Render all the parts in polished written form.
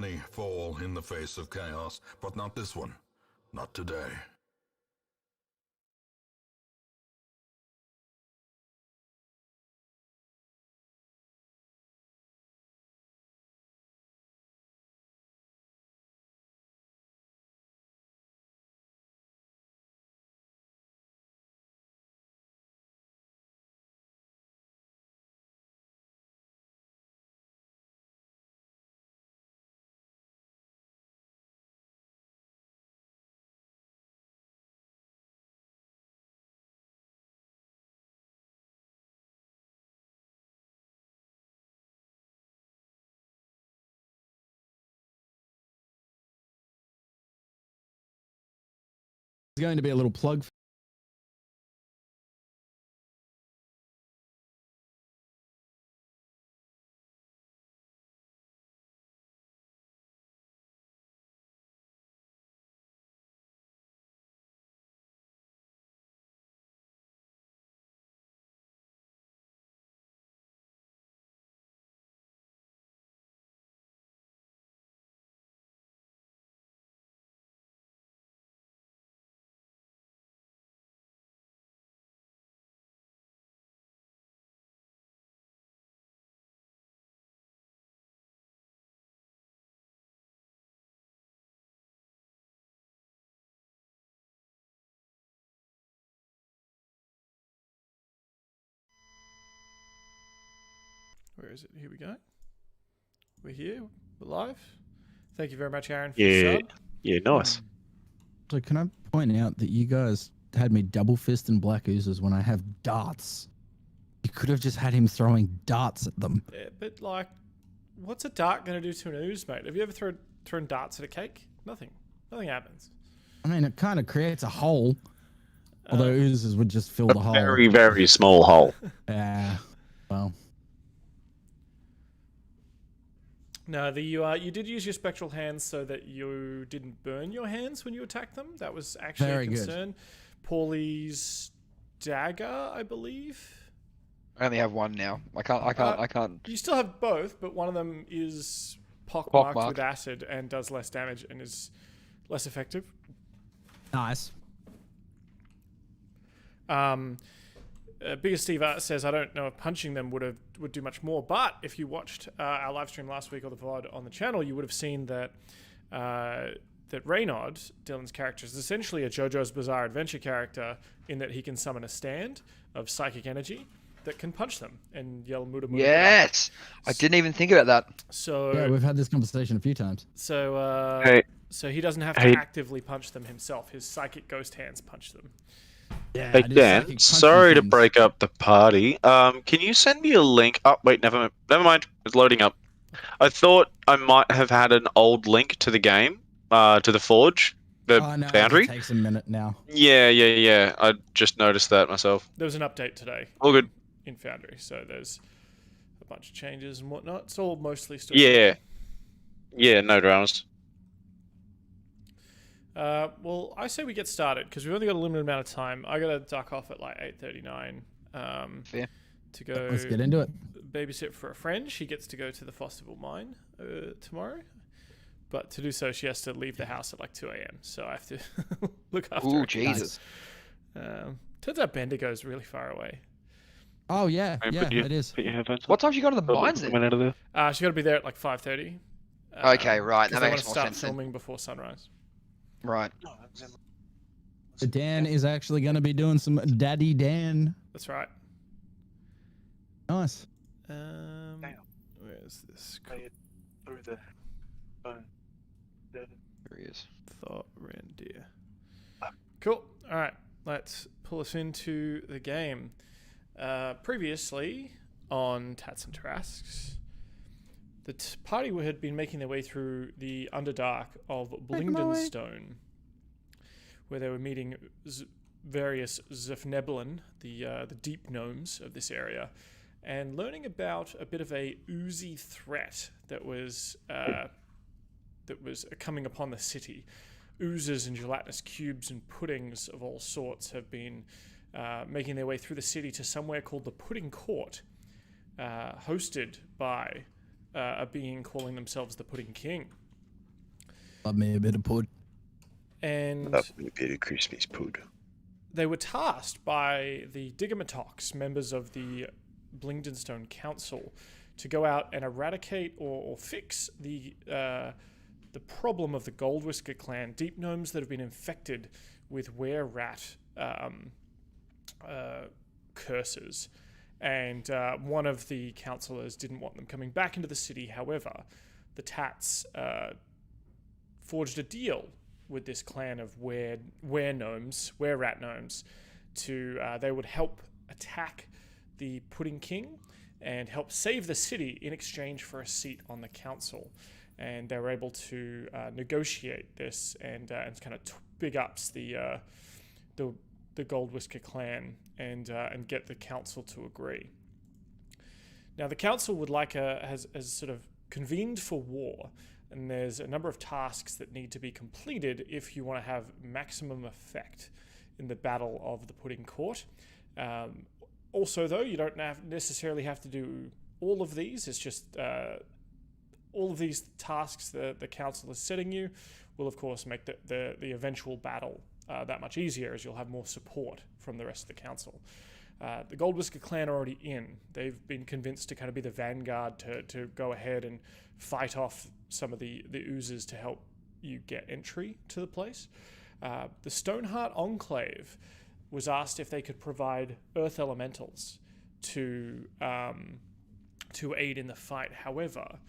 Many fall in the face of chaos, but not this one. Not today. There's going to be a little plug. Where is it? Here we go. We're here. We're live. Thank you very much, Aaron, for Yeah, the sub. yeah, nice. So can I point out that you guys had me double fist and black oozes when I have darts? You could have just had him throwing darts at them. Yeah, but like, what's a dart going to do to an ooze, mate? Have you ever thrown darts at a cake? Nothing. Nothing happens. I mean, it kind of creates a hole. Although oozes would just fill the hole. Very, very small hole. Yeah. Well. No, you did use your spectral hands so that you didn't burn your hands when you attacked them. That was actually Very a good. concern. Pauly's dagger, I believe. I only have one now. I can't. You still have both, but one of them is pockmarked Pockmarked. with acid and does less damage and is less effective. Nice. Bigger Steve says, I don't know if punching them would do much more, but if you watched our live stream last week or the VOD on the channel, you would have seen that that Reynard, Dylan's character, is essentially a JoJo's Bizarre Adventure character in that he can summon a stand of psychic energy that can punch them and yell Muda Muda. Yes, I didn't even think about that. So Yeah, we've had this conversation a few times. So Hey. so he doesn't have to Hey. actively punch them himself. His psychic ghost hands punch them. Yeah, Hey I do Dan, psychic sorry to punching break up the party. Can you send me a link? Oh wait, never mind. It's loading up. I thought I might have had an old link to the game, to the Forge, the things. Oh, no, Foundry. It takes a minute now. Yeah. I just noticed that myself. There was an update today All good. in Foundry, so there's a bunch of changes and whatnot. It's all mostly still. Yeah, no dramas. Well, I say we get started because we've only got a limited amount of time. I gotta duck off at like 8:39 Fair. to go Let's get into it. babysit for a friend. She gets to go to the Fosterville mine tomorrow, but to do so, she has to leave the house at like 2 a.m. So I have to look after her. Ooh, Jesus. Turns out Bendigo's really far away. Oh, yeah. Hey, Yeah, put your- it is. Put your headphones on. What time did you go to the mines then? Coming out of there. She got to be there at like 5:30. Okay, right, 'cause that they makes wanna more start sense then. filming before sunrise. Right. So Dan is actually going to be doing some Daddy Dan. That's right. Nice. Where's this? Through the phone. There he is. Thorendir. Cool. All right, let's pull us into the game. Previously on Tatts and Tarrasques, the party had been making their way through the Underdark of Blingdenstone, where they were meeting various Zefneblin, the deep gnomes of this area, and learning about a bit of a oozy threat that was coming upon the city. Oozes and gelatinous cubes and puddings of all sorts have been making their way through the city to somewhere called the Pudding Court, hosted by a being calling themselves the Pudding King. Love me a bit of pud. And Love me a bit of Christmas pud. they were tasked by the Digamatox, members of the Blingdenstone Council, to go out and eradicate or fix the problem of the Goldwhisker clan, deep gnomes that have been infected with were-rat curses. And one of the councillors didn't want them coming back into the city. However, the Tatts forged a deal with this clan of were-rat gnomes to they would help attack the Pudding King and help save the city in exchange for a seat on the council. And they were able to negotiate this and kind of big ups the Goldwhisker clan and get the council to agree. Now the council would has sort of convened for war, and there's a number of tasks that need to be completed if you want to have maximum effect in the Battle of the Pudding Court. Also, though, you don't necessarily have to do all of these. It's just all of these tasks that the council is setting you will, of course, make the eventual battle that much easier, as you'll have more support from the rest of the council. The Goldwhisker clan are already in. They've been convinced to kind of be the vanguard to go ahead and fight off some of the oozes to help you get entry to the place. The Stoneheart Enclave was asked if they could provide earth elementals to aid in the fight. However,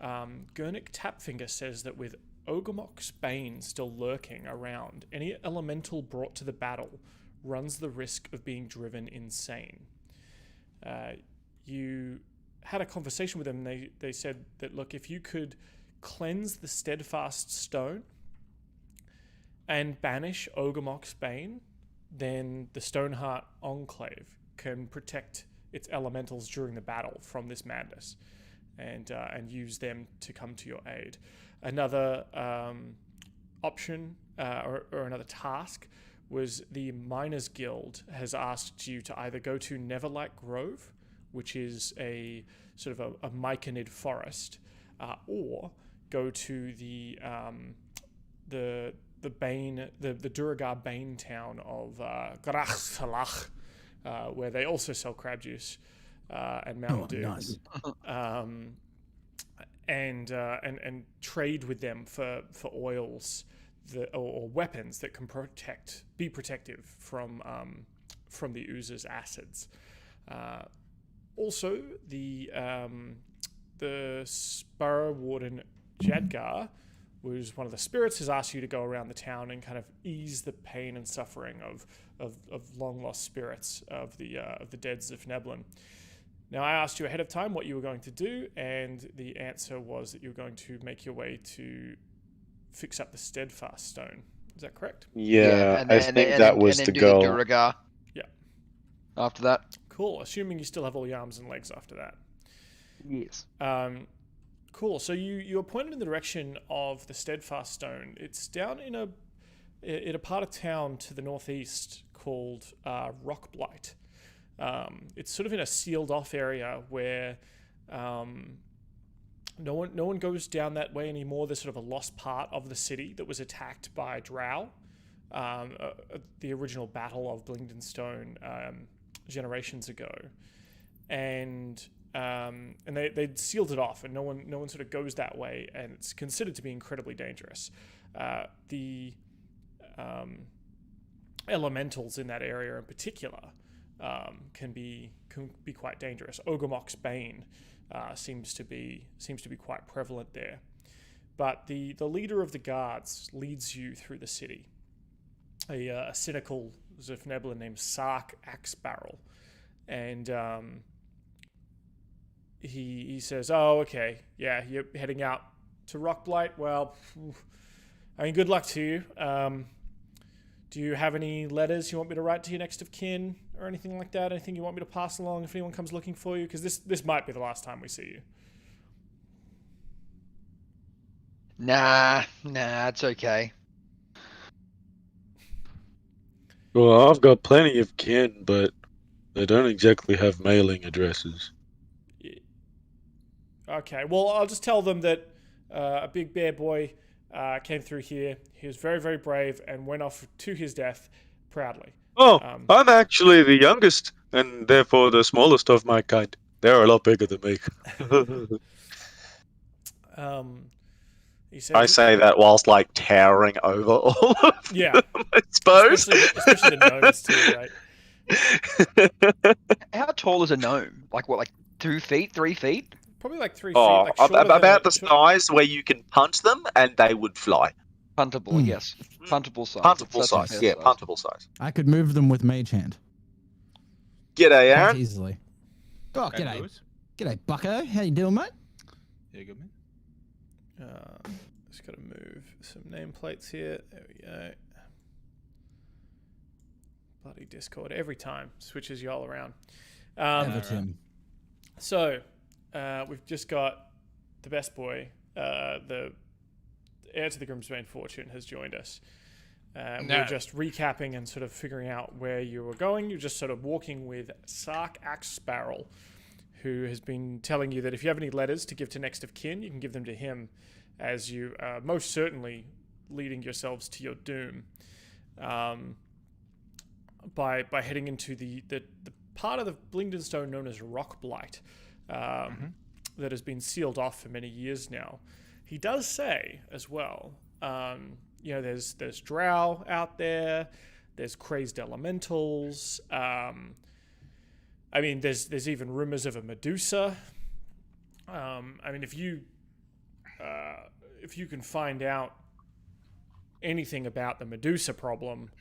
Gurnik Tapfinger says that with Ogormok's Bane still lurking around, any elemental brought to the battle runs the risk of being driven insane. You had a conversation with them, and they said that, look, if you could cleanse the Steadfast Stone and banish Ogormok's Bane, then the Stoneheart Enclave can protect its elementals during the battle from this madness and use them to come to your aid. Another option or another task was the Miners Guild has asked you to either go to Neverlight Grove, which is a sort of a myconid forest, or go to the Duragar Bane town of Grachsalach, where they also sell crab juice and Mountain Dew. Nice. And trade with them for oils or weapons that can be protective from the ooze's acids. Also, the Sparrow Warden Jadgar was one of the spirits, has asked you to go around the town and kind of ease the pain and suffering of long lost spirits of the deads of Neblin. Now, I asked you ahead of time what you were going to do, and the answer was that you were going to make your way to fix up the Steadfast Stone. Is that correct? Yeah, I think that was the goal. Duragar. Yeah. After that. Cool. Assuming you still have all your arms and legs after that. Yes. Cool. So you're pointed in the direction of the Steadfast Stone. It's down in a part of town to the northeast called Rockblight. It's sort of in a sealed off area where no one goes down that way anymore. There's sort of a lost part of the city that was attacked by Drow. The original battle of Blingdenstone generations ago, and they sealed it off, and no one sort of goes that way, and it's considered to be incredibly dangerous. The elementals in that area in particular can be quite dangerous. Ogormok's Bane seems to be quite prevalent there, but the leader of the guards leads you through the city. A cynical Zerfneblin named Sark Axebarrel, and he says, "Oh, okay, yeah, you're heading out to Rockblight. Well, I mean, good luck to you. Do you have any letters you want me to write to your next of kin or anything like that? Anything you want me to pass along if anyone comes looking for you? Because this might be the last time we see you." Nah, it's okay. Well, I've got plenty of kin, but they don't exactly have mailing addresses. Okay, well, I'll just tell them that a big bear boy came through here. He was very, very brave and went off to his death proudly. Oh, I'm actually the youngest, and therefore the smallest of my kind. They're a lot bigger than me. He says, I say that whilst like towering over all of yeah, them, I suppose. especially the gnomes too, right? How tall is a gnome? Like 2 feet, 3 feet? Probably like 3 feet. Oh, Like shorter than about the a- size where you can punch them and they would fly. Puntable, yes. Puntable size. Puntable That's a size, fair yeah, puntable size. I could move them with Mage Hand G'day, quite Aaron. easily. Oh, Hey, g'day. Lewis. G'day, bucko. How you doing, mate? Yeah, good man. Just got to move some nameplates here. There we go. Bloody Discord every time switches you all around. Everton. So we've just got the best boy, the heir to the Grimsbane fortune, has joined us. We're just recapping and sort of figuring out where you were going. You're just sort of walking with Sark Axsparrel, who has been telling you that if you have any letters to give to next of kin, you can give them to him, as you are most certainly leading yourselves to your doom by heading into the part of the Blingdenstone known as Rock Blight that has been sealed off for many years now. He does say as well, there's drow out there, there's crazed elementals. There's even rumors of a Medusa. If you can find out anything about the Medusa problem,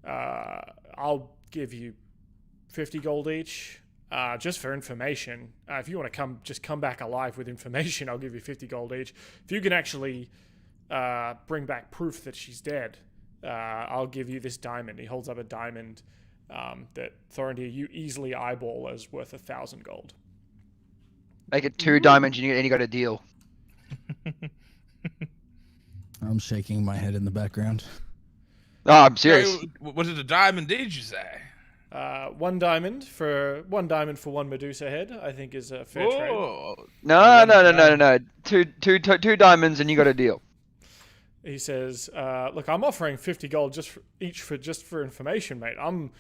I'll give you 50 gold each, just for information. If you want to come back alive with information, I'll give you 50 gold each. If you can actually bring back proof that she's dead, I'll give you this diamond. He holds up a diamond that Thorendir, you easily eyeball as worth 1,000 gold. Make it 2 diamonds and you got a deal. I'm shaking my head in the background. Oh, I'm serious. Was it a diamond, did you say? 1 diamond for one Medusa head, I think, is a fair trade. Oh, No. Two diamonds and you got a deal. He says, "Look, I'm offering 50 gold each for information, mate. I'm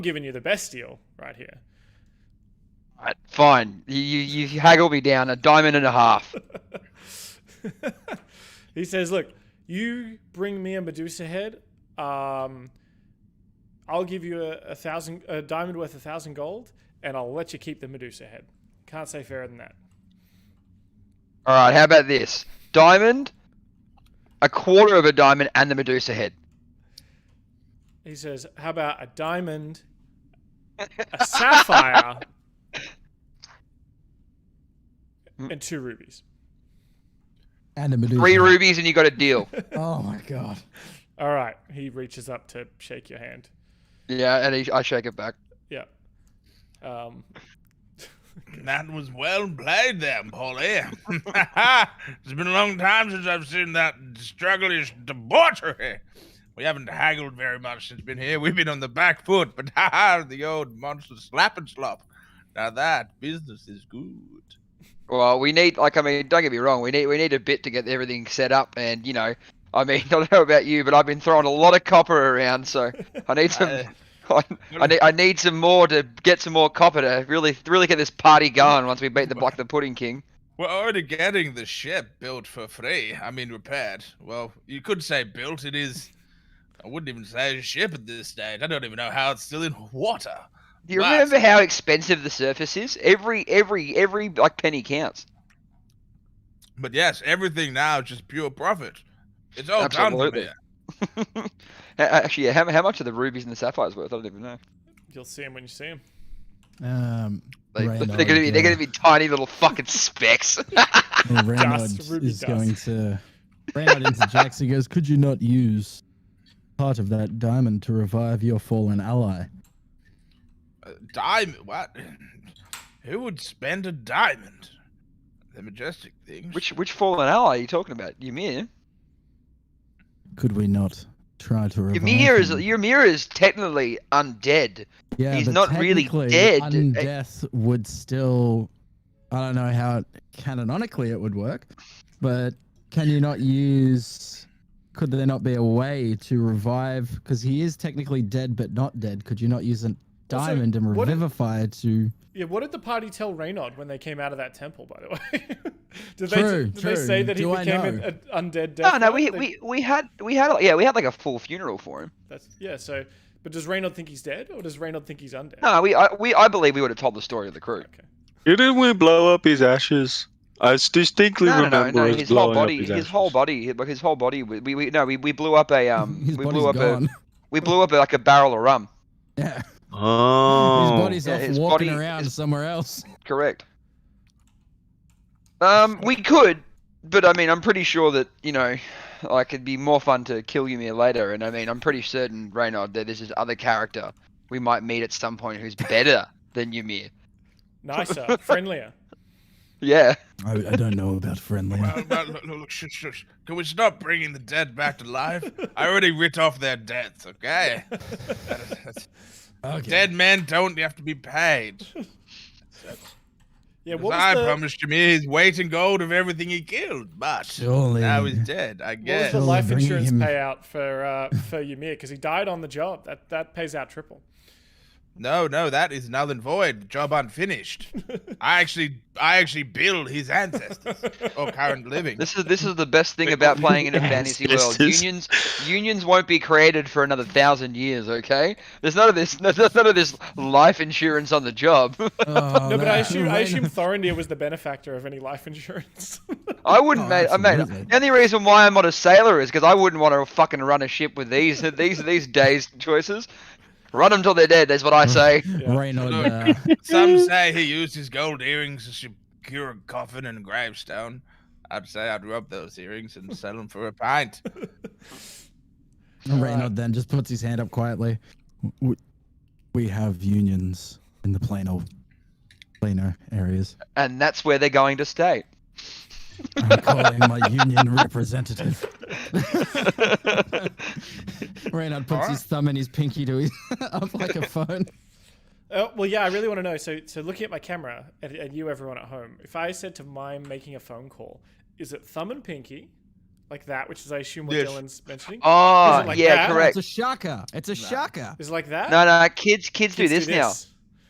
giving you the best deal right here." Right, fine. You haggle me down 1.5 diamonds. He says, "Look, you bring me a Medusa head. I'll give you a diamond worth 1,000 gold, and I'll let you keep the Medusa head. Can't say fairer than that." All right, how about this? Diamond, 1/4 of a diamond, and the Medusa head. He says, "How about a diamond, a sapphire, and 2 rubies?" And a Medusa. 3 rubies and you got a deal. Oh my god. All right. He reaches up to shake your hand. Yeah, and I shake it back. Yeah. that was well played there, Paulie. It's been a long time since I've seen that struggleish debauchery. We haven't haggled very much since been here. We've been on the back foot, but the old monster slap and slop. Now that business is good. Well, we need, don't get me wrong, we need a bit to get everything set up, and I don't know about you, but I've been throwing a lot of copper around, so I need some. I need some more to get some more copper to really get this party going once we beat the Pudding King. We're already getting the ship built for free. Repaired. Well, you could say built. It is. I wouldn't even say a ship at this stage. I don't even know how it's still in water. Do you remember how expensive the surface is? Every penny counts. But yes, everything now is just pure profit. It's all Absolutely. done for me. Actually, yeah, how much are the rubies and the sapphires worth? I don't even know. You'll see him when you see him. They're gonna be tiny little fucking specks. Reynard is going to. Reynard interjects. He goes, "Could you not use part of that diamond to revive your fallen ally?" Diamond? What? Who would spend a diamond? The majestic things. Which fallen ally are you talking about? Ymir? Could we not try to revive Ymir is technically undead. Yeah, he's but not really technically, dead. Undeath would still. I don't know how canonically it would work, but can you not use? Could there not be a way to revive? Because he is technically dead, but not dead. Could you not use a diamond and what did- revivify to? Yeah, what did the party tell Reynard when they came out of that temple, by the way? did True, they say that he Do I became know? an undead death? No, knight? we had like a full funeral for him. So, but does Reynard think he's dead, or does Reynard think he's undead? No, I believe we would have told the story of the crew. Okay. Didn't we blow up his ashes? I distinctly remember us His whole blowing up body, his his ashes. whole body, like his whole body. We blew up a His we body's blew up gone. we blew up like a barrel of rum. Yeah. Oh. His body's Yeah, off his walking body around is- somewhere else. Correct. We could, but I mean, I'm pretty sure that like it'd be more fun to kill Ymir later, and I mean, I'm pretty certain, Reynard, that there's this other character we might meet at some point who's better than Ymir. Nicer, friendlier. Yeah. I don't know about friendly. Well, look, shush. Can we stop bringing the dead back to life? I already writ off their debts, okay? Okay. Dead men don't have to be paid. Yeah, Because I promised him his weight in gold of everything he killed, but Surely. now he's dead, I What was guess. the life bringing insurance him- payout for Ymir? Because he died on the job. That pays out triple. No, that is null and void. Job unfinished. I actually billed his ancestors or current living. This is the best thing about playing in a fantasy world. Unions won't be created for another 1,000 years. Okay, there's none of this life insurance on the job. Oh, No, but I that- assume Thorendir was the benefactor of any life insurance. I wouldn't, Oh, mate. absolutely. The only reason why I'm not a sailor is because I wouldn't want to fucking run a ship with these days choices. Run them till they're dead. That's what I say. Reynard, Some say he used his gold earrings to secure a coffin and a gravestone. I'd say I'd rub those earrings and sell them for a pint. Reynard then just puts his hand up quietly. We have unions in the planar areas. And that's where they're going to stay. I'm calling my union representative. Reynard puts his thumb and his pinky to his up like a phone. Well, yeah, I really want to know. So looking at my camera, and you, everyone at home, if I said to mime making a phone call, is it thumb and pinky, like that, which is, I assume, what Yes. Dylan's mentioning? Oh, Is it like yeah, that? correct. It's a shaka. It's a shaka. Is it like that? No, kids do this now.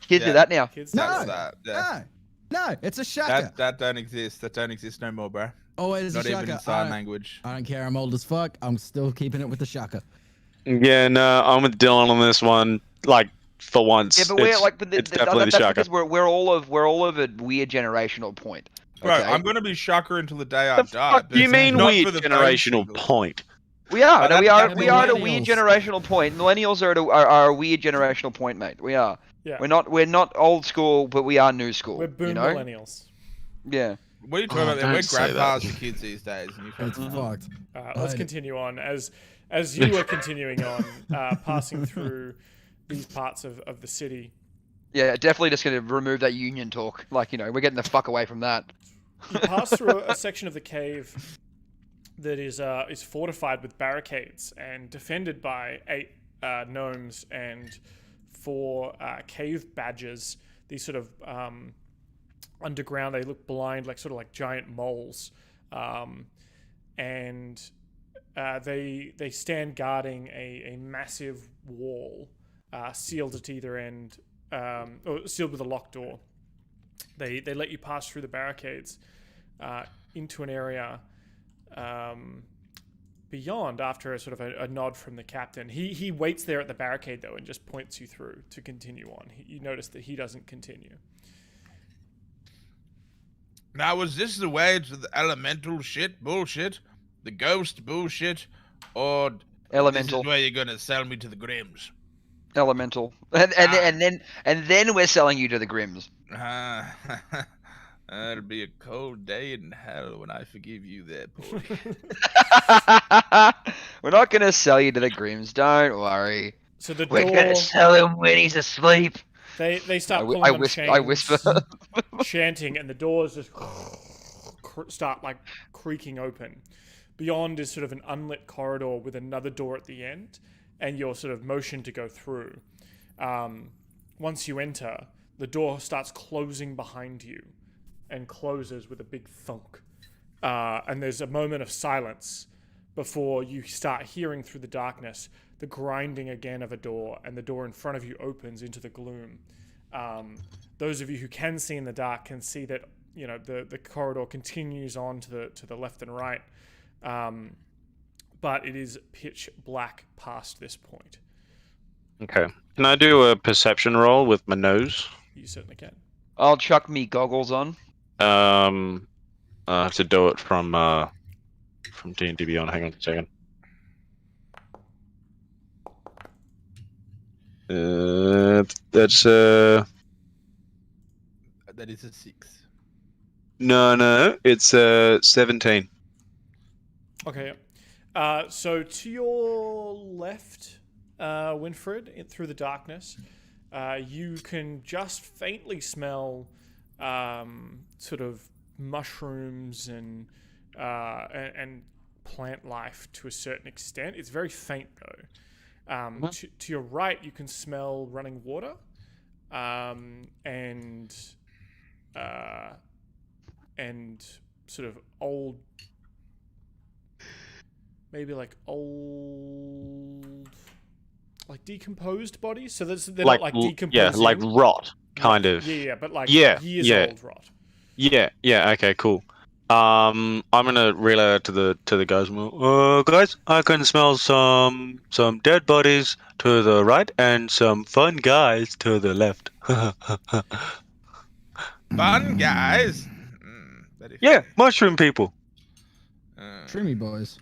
Kids do that now. Kids No. do that. No, it's a shaka. That don't exist. That don't exist no more, bro. Oh, it is Not a even shaka. in sign language. I don't care. I'm old as fuck. I'm still keeping it with the shaka. Yeah, no, I'm with Dylan on this one. Like, for once. Yeah, but we're it's, like, it's definitely the that's shaka. because we're all of a weird generational point. Bro, Okay? I'm gonna be shocker until the day I The die. fuck but do you it's mean not weird for the generational phone point? We are. No, we are that's at a weird millennials. generational point. Millennials are a weird generational point, mate. We are. Yeah. We're not old school, but we are new school. We're boom you know? millennials. Yeah. What are you talking about? don't We're say that. grandpas to kids these days. And you It's fucking- fucked. Let's I- continue on as you are continuing on, passing through these parts of the city. Yeah, definitely just gonna remove that union talk. Like, we're getting the fuck away from that. You pass through a section of the cave that is fortified with barricades and defended by 8 gnomes and 4 cave badgers. These sort of underground, they look blind, like sort of like giant moles, and they stand guarding a massive wall, sealed at either end, or sealed with a locked door. They let you pass through the barricades into an area beyond after a sort of a nod from the captain. He waits there at the barricade though and just points you through to continue on. You notice that he doesn't continue. Now, was this the way to the elemental shit bullshit, the ghost bullshit, or this Elemental. is where you're gonna sell me to the Grims? Elemental. And then we're selling you to the Grims. It'll be a cold day in hell when I forgive you there, Pauly. We're not gonna sell you to the Grims. Don't worry. So the We're door, gonna sell him when he's asleep. they start I pulling whi- I on whisper- chains, I whisper. chanting, and the doors just start like creaking open. Beyond is sort of an unlit corridor with another door at the end, and you're sort of motioned to go through. Once you enter, the door starts closing behind you and closes with a big thunk. and there's a moment of silence before you start hearing through the darkness the grinding again of a door, and the door in front of you opens into the gloom. Those of you who can see in the dark can see that the corridor continues on to the left and right, but it is pitch black past this point. Okay. Can I do a perception roll with my nose? You certainly can. I'll chuck me goggles on. I have to do it from D&D Beyond. Hang on a second. That's That is a 6. no, it's 17. Okay. So to your left, Winfred, through the darkness, you can just faintly smell sort of mushrooms and plant life to a certain extent. It's very faint though. To your right, you can smell running water, and sort of old, maybe like old, like decomposed bodies. So they're not like decomposing. Yeah, like rot, kind of. Yeah, but like Yeah, years yeah. old rot. Yeah. Okay, cool. I'm gonna relay it to the guys. Guys, I can smell some dead bodies to the right and some fun guys to the left. Fun guys. Very Yeah, funny. mushroom people. Trimmy boys.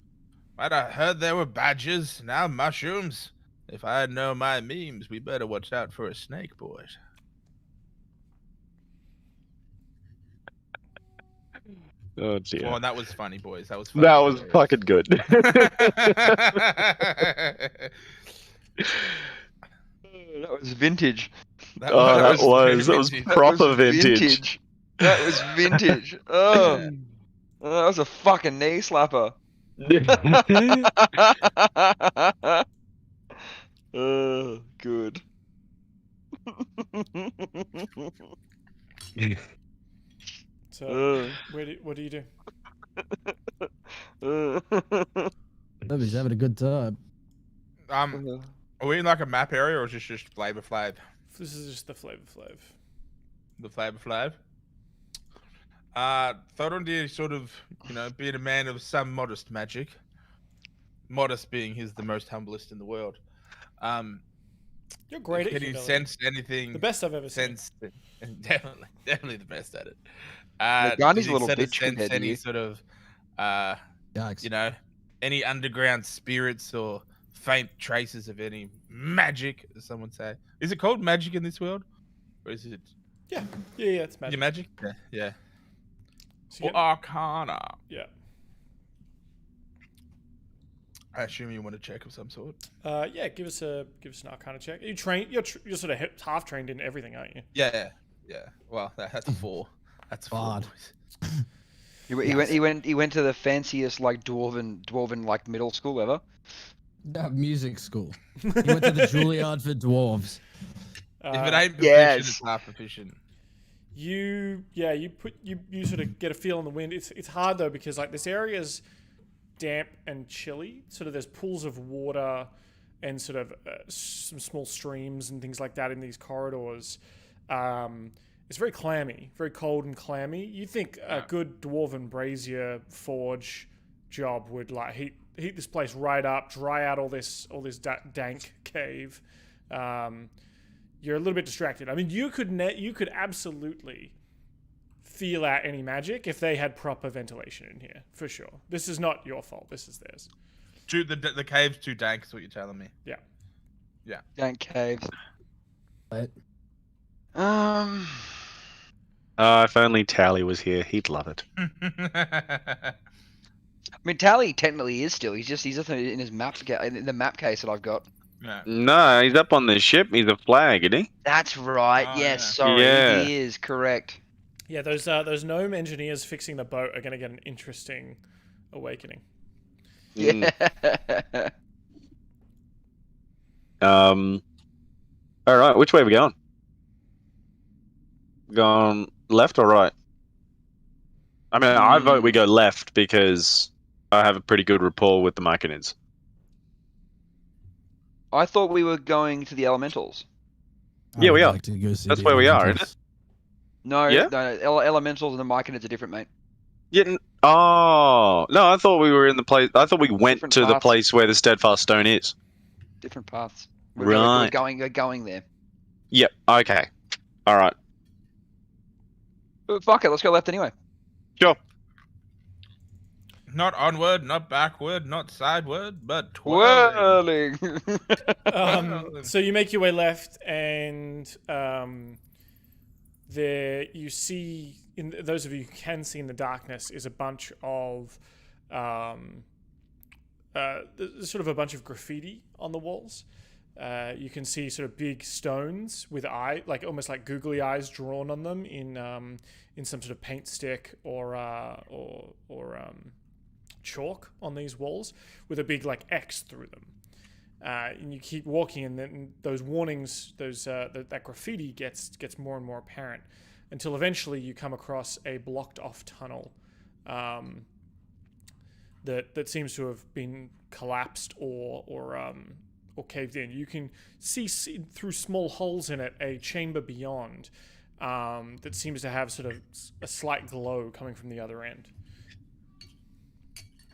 I'd have heard there were badgers, now mushrooms. If I had known my memes, we better watch out for a snake, boys. Oh dear. Well, that was funny, boys. That was funny. That was fucking good. That was vintage. That That very was vintage. proper vintage. That was vintage. Oh, that was a fucking knee slapper. Oh, good. So what do you do? He's having a good time. Are we in like a map area, or is this just Flavor Flav? This is just the Flavor Flav. The Flavor Flav? Thorendir sort of, being a man of some modest magic. Modest being he's the most humblest in the world. You're great at Can you humility. sense anything? The best I've ever seen. Definitely the best at it. Gandhi's does a he little sort of bitch sense compared to any you. sort of, Yikes. any underground spirits or faint traces of any magic, as some would say? Is it called magic in this world, or is it? Yeah, it's magic. Your magic? Yeah. So you Or Arcana. yeah. I assume you want to check of some sort. Yeah. Give us an Arcana check. You train. You're sort of half trained in everything, aren't you? Yeah. Well, that's a 4. That's a 4. Bard. boys. He went to the fanciest like dwarven like middle school ever. No, music school. He went to the Juilliard for dwarves. If it ain't proficient, Yes. it's half proficient. You sort of get a feel on the wind. It's hard though because like this area's damp and chilly. Sort of there's pools of water and sort of some small streams and things like that in these corridors. It's very clammy, very cold and clammy. You think a good dwarven brazier forge job would like heat this place right up, dry out all this dank cave. You're a little bit distracted. I mean, you could absolutely feel out any magic if they had proper ventilation in here, for sure. This is not your fault. This is theirs. The cave's too dank, is what you're telling me. Yeah. Dank caves. But If only Tally was here, he'd love it. I mean, Tally technically is still. He's just in his map in the map case that I've got. Yeah. No, he's up on the ship. He's a flag, isn't he? That's right. Oh, yes, yeah. sorry, Yeah. he is correct. Yeah, those gnome engineers fixing the boat are going to get an interesting awakening. Yeah. All right, which way are we going? Going left or right? I mean, I vote we go left because I have a pretty good rapport with the Myconids. I thought we were going to the elementals. Yeah, we would are. like to go see That's the where we are, isn't elementals. No, Yeah? no, elementals and the Myconids are different, mate. Oh, no, I thought we were in the place. I thought we went Different to the paths. place where the steadfast stone is. Different paths. Right. We're going there. Yep. Okay. All right. But fuck it, let's go left anyway. Sure. Not onward, not backward, not sideward, but twirling. Whirling. So you make your way left, and there you see, in those of you who can see in the darkness, is a bunch of there's sort of a bunch of graffiti on the walls. You can see sort of big stones with like almost like googly eyes drawn on them in some sort of paint stick or chalk on these walls with a big like X through them. And you keep walking, and then those warnings, that graffiti gets more and more apparent until eventually you come across a blocked off tunnel that seems to have been collapsed or caved in. You can see through small holes in it a chamber beyond that seems to have sort of a slight glow coming from the other end.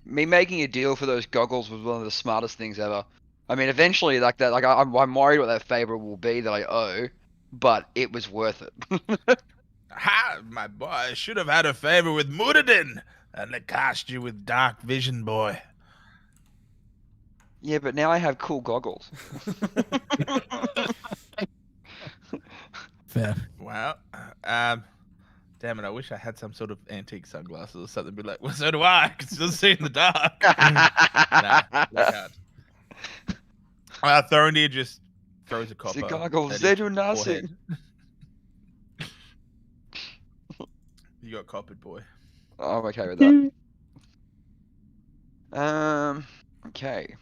Me making a deal for those goggles was one of the smartest things ever. I mean, eventually, like that, like I'm worried what that favor will be that I owe, but it was worth it. Ha, my boy, I should have had a favor with Muradin and they cast you with dark vision, boy. Yeah, but now I have cool goggles. Fair. Well, damn it, I wish I had some sort of antique sunglasses or something. Be like, well, so do I. I can still see in the dark. Nah, I can't. Thorendir just throws a copper. The goggles, at they his do nothing. forehead. You got coppered, boy. Oh, I'm okay with that. Okay.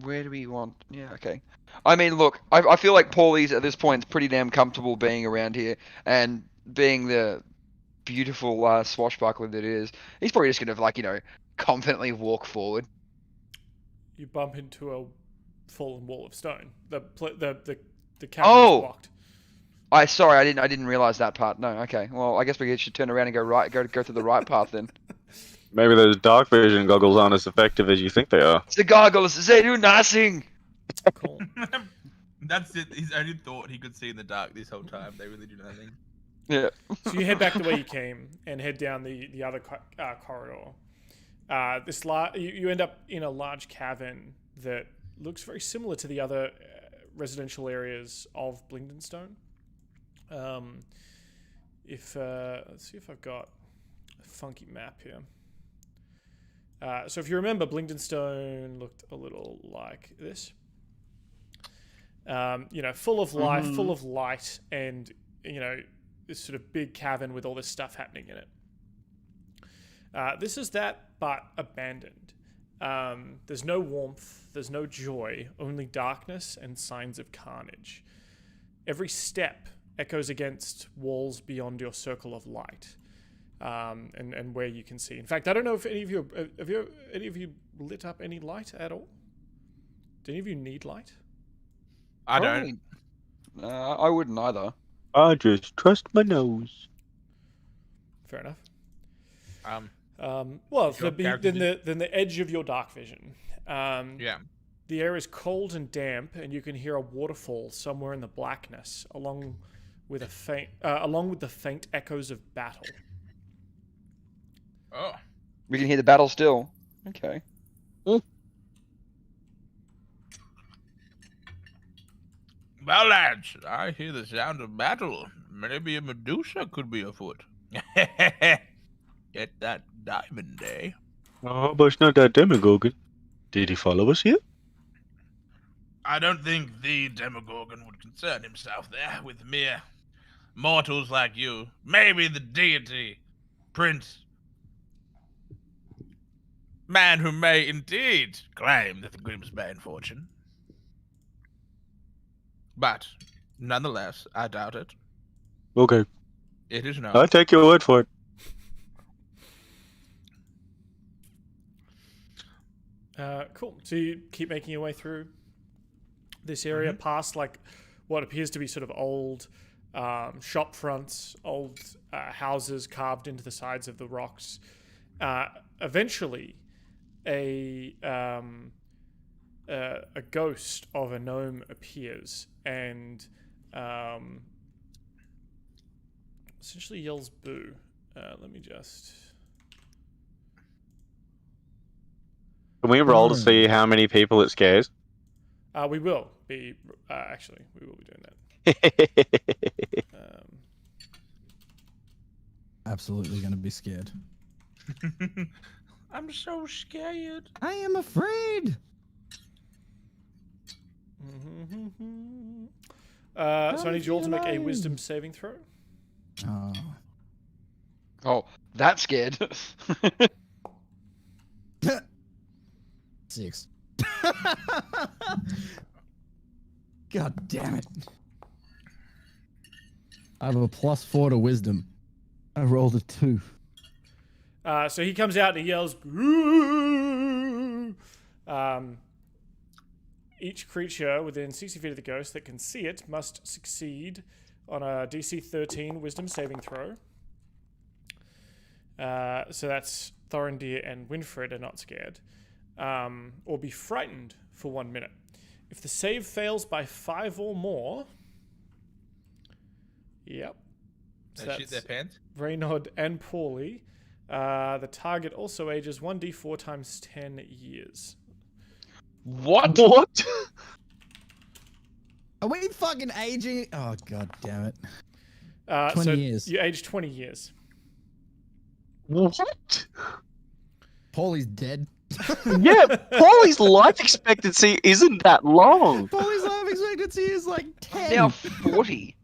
Where do we want? Yeah, okay. I mean, look, I feel like Pauly's at this point is pretty damn comfortable being around here and being the beautiful swashbuckler that it is. He's probably just gonna, like, confidently walk forward. You bump into a fallen wall of stone. The cavern is blocked. Sorry, I didn't realize that part. No, okay. Well, I guess we should turn around and go through the right path then. Maybe those dark vision goggles aren't as effective as you think they are. The goggles, they do nothing. Cool. That's it. He's only thought he could see in the dark this whole time. They really do nothing. Yeah. So you head back the way you came and head down the other corridor. You end up in a large cavern that looks very similar to the other residential areas of Blingdenstone. Let's see if I've got a funky map here. So if you remember, Blingdenstone looked a little like this. Full of life, full of light, and this sort of big cavern with all this stuff happening in it. This is that, but abandoned. There's no warmth, there's no joy, only darkness and signs of carnage. Every step echoes against walls beyond your circle of light, and where you can see. In fact, I don't know if any of you lit up any light at all. Do any of you need light? I don't. I wouldn't either. I just trust my nose. Fair enough. Sure, Then the edge of your dark vision. Yeah. The air is cold and damp, and you can hear a waterfall somewhere in the blackness, along with the faint echoes of battle. Oh. We can hear the battle still. Okay. Well, lads, I hear the sound of battle. Maybe a Medusa could be afoot. Get that diamond, eh? Oh, but it's not that Demogorgon. Did he follow us here? I don't think the Demogorgon would concern himself there with mere mortals like you. Maybe the deity, prince, man who may indeed claim the Grimsbane fortune. But, nonetheless, I doubt it. Okay. It is no. I'll take your word for it. Cool. So you keep making your way through this area, past like what appears to be sort of old shop fronts, old houses carved into the sides of the rocks. Eventually, a ghost of a gnome appears and essentially yells "boo." Let me just. Can we roll to see how many people it scares? We will be actually we will be doing that. Absolutely going to be scared. I'm so scared. I am afraid. So I need you all to make a wisdom saving throw. Oh. Oh, that scared. 6. God damn it. I have a +4 to wisdom. I rolled a 2. So he comes out and he yells, "Ooh!" Each creature within 60 feet of the ghost that can see it must succeed on a DC 13 wisdom saving throw. So that's Thorendir and Winfred are not scared. Or be frightened for 1 minute. If the save fails by 5 or more... Yep. So They shit their pants. Reynard and Pauly. The target also ages 1d4 times 10 years. What? What? Are we fucking aging? Oh, god damn it. 20 so years. You age 20 years. What? Paulie's dead. Yeah, Pauly's life expectancy isn't that long. Paulie's life expectancy is like 10. Now 40.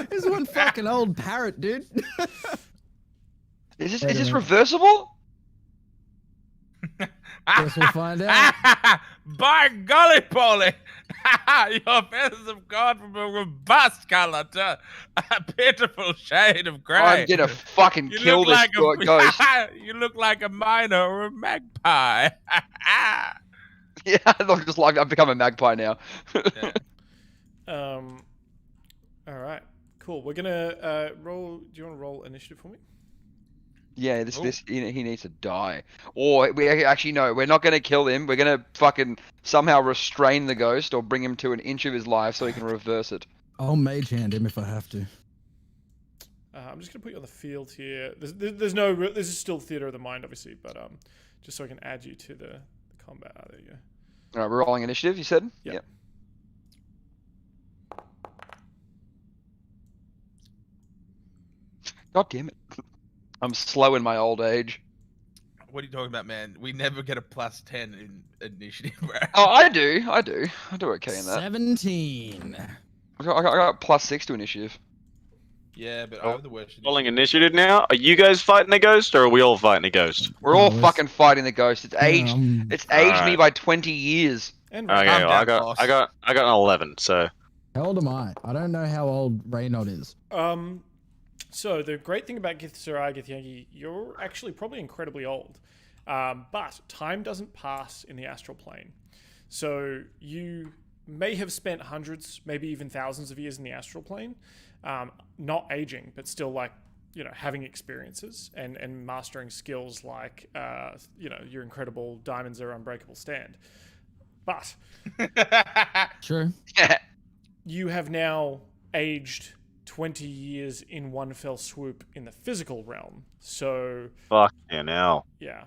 This one fucking old parrot, dude. Is Wait a this minute. reversible? Guess we'll find out. By golly, Paulie! Your feathers have gone from a robust color to a pitiful shade of grey. I'm gonna fucking You kill look this like ghost. You look like a miner or a magpie. Yeah, I'm just like I've become a magpie now. All right. Cool. We're gonna roll. Do you want to roll initiative for me? Yeah, he needs to die. Or we actually no, we're not gonna kill him. We're gonna fucking somehow restrain the ghost or bring him to an inch of his life so he can reverse it. I'll mage hand him if I have to. I'm just gonna put you on the field here. There's no. This is still theater of the mind, obviously, but just so I can add you to the combat. There you go. All right, we're rolling initiative. You said. Yep. Yep. God damn it! I'm slow in my old age. What are you talking about, man? We never get a +10 in initiative, bro. Oh, I do okay in that. 17. I got +6 to initiative. Yeah, but I have the worst. Rolling initiative now. Are you guys fighting a ghost, or are we all fighting a ghost? We're all fucking fighting the ghost. It's aged. It's aged me Alright. by 20 years. And Okay, Calm well, down, boss. I got an 11. So How old am I? I don't know how old Reynard is. So the great thing about Githzerai Githyanki, you're actually probably incredibly old, but time doesn't pass in the astral plane. So you may have spent hundreds, maybe even thousands of years in the astral plane, not aging, but still like having experiences and mastering skills like your incredible diamonds are unbreakable stand. But True. you have now aged 20 years in one fell swoop in the physical realm. So, fuck yeah, now. yeah.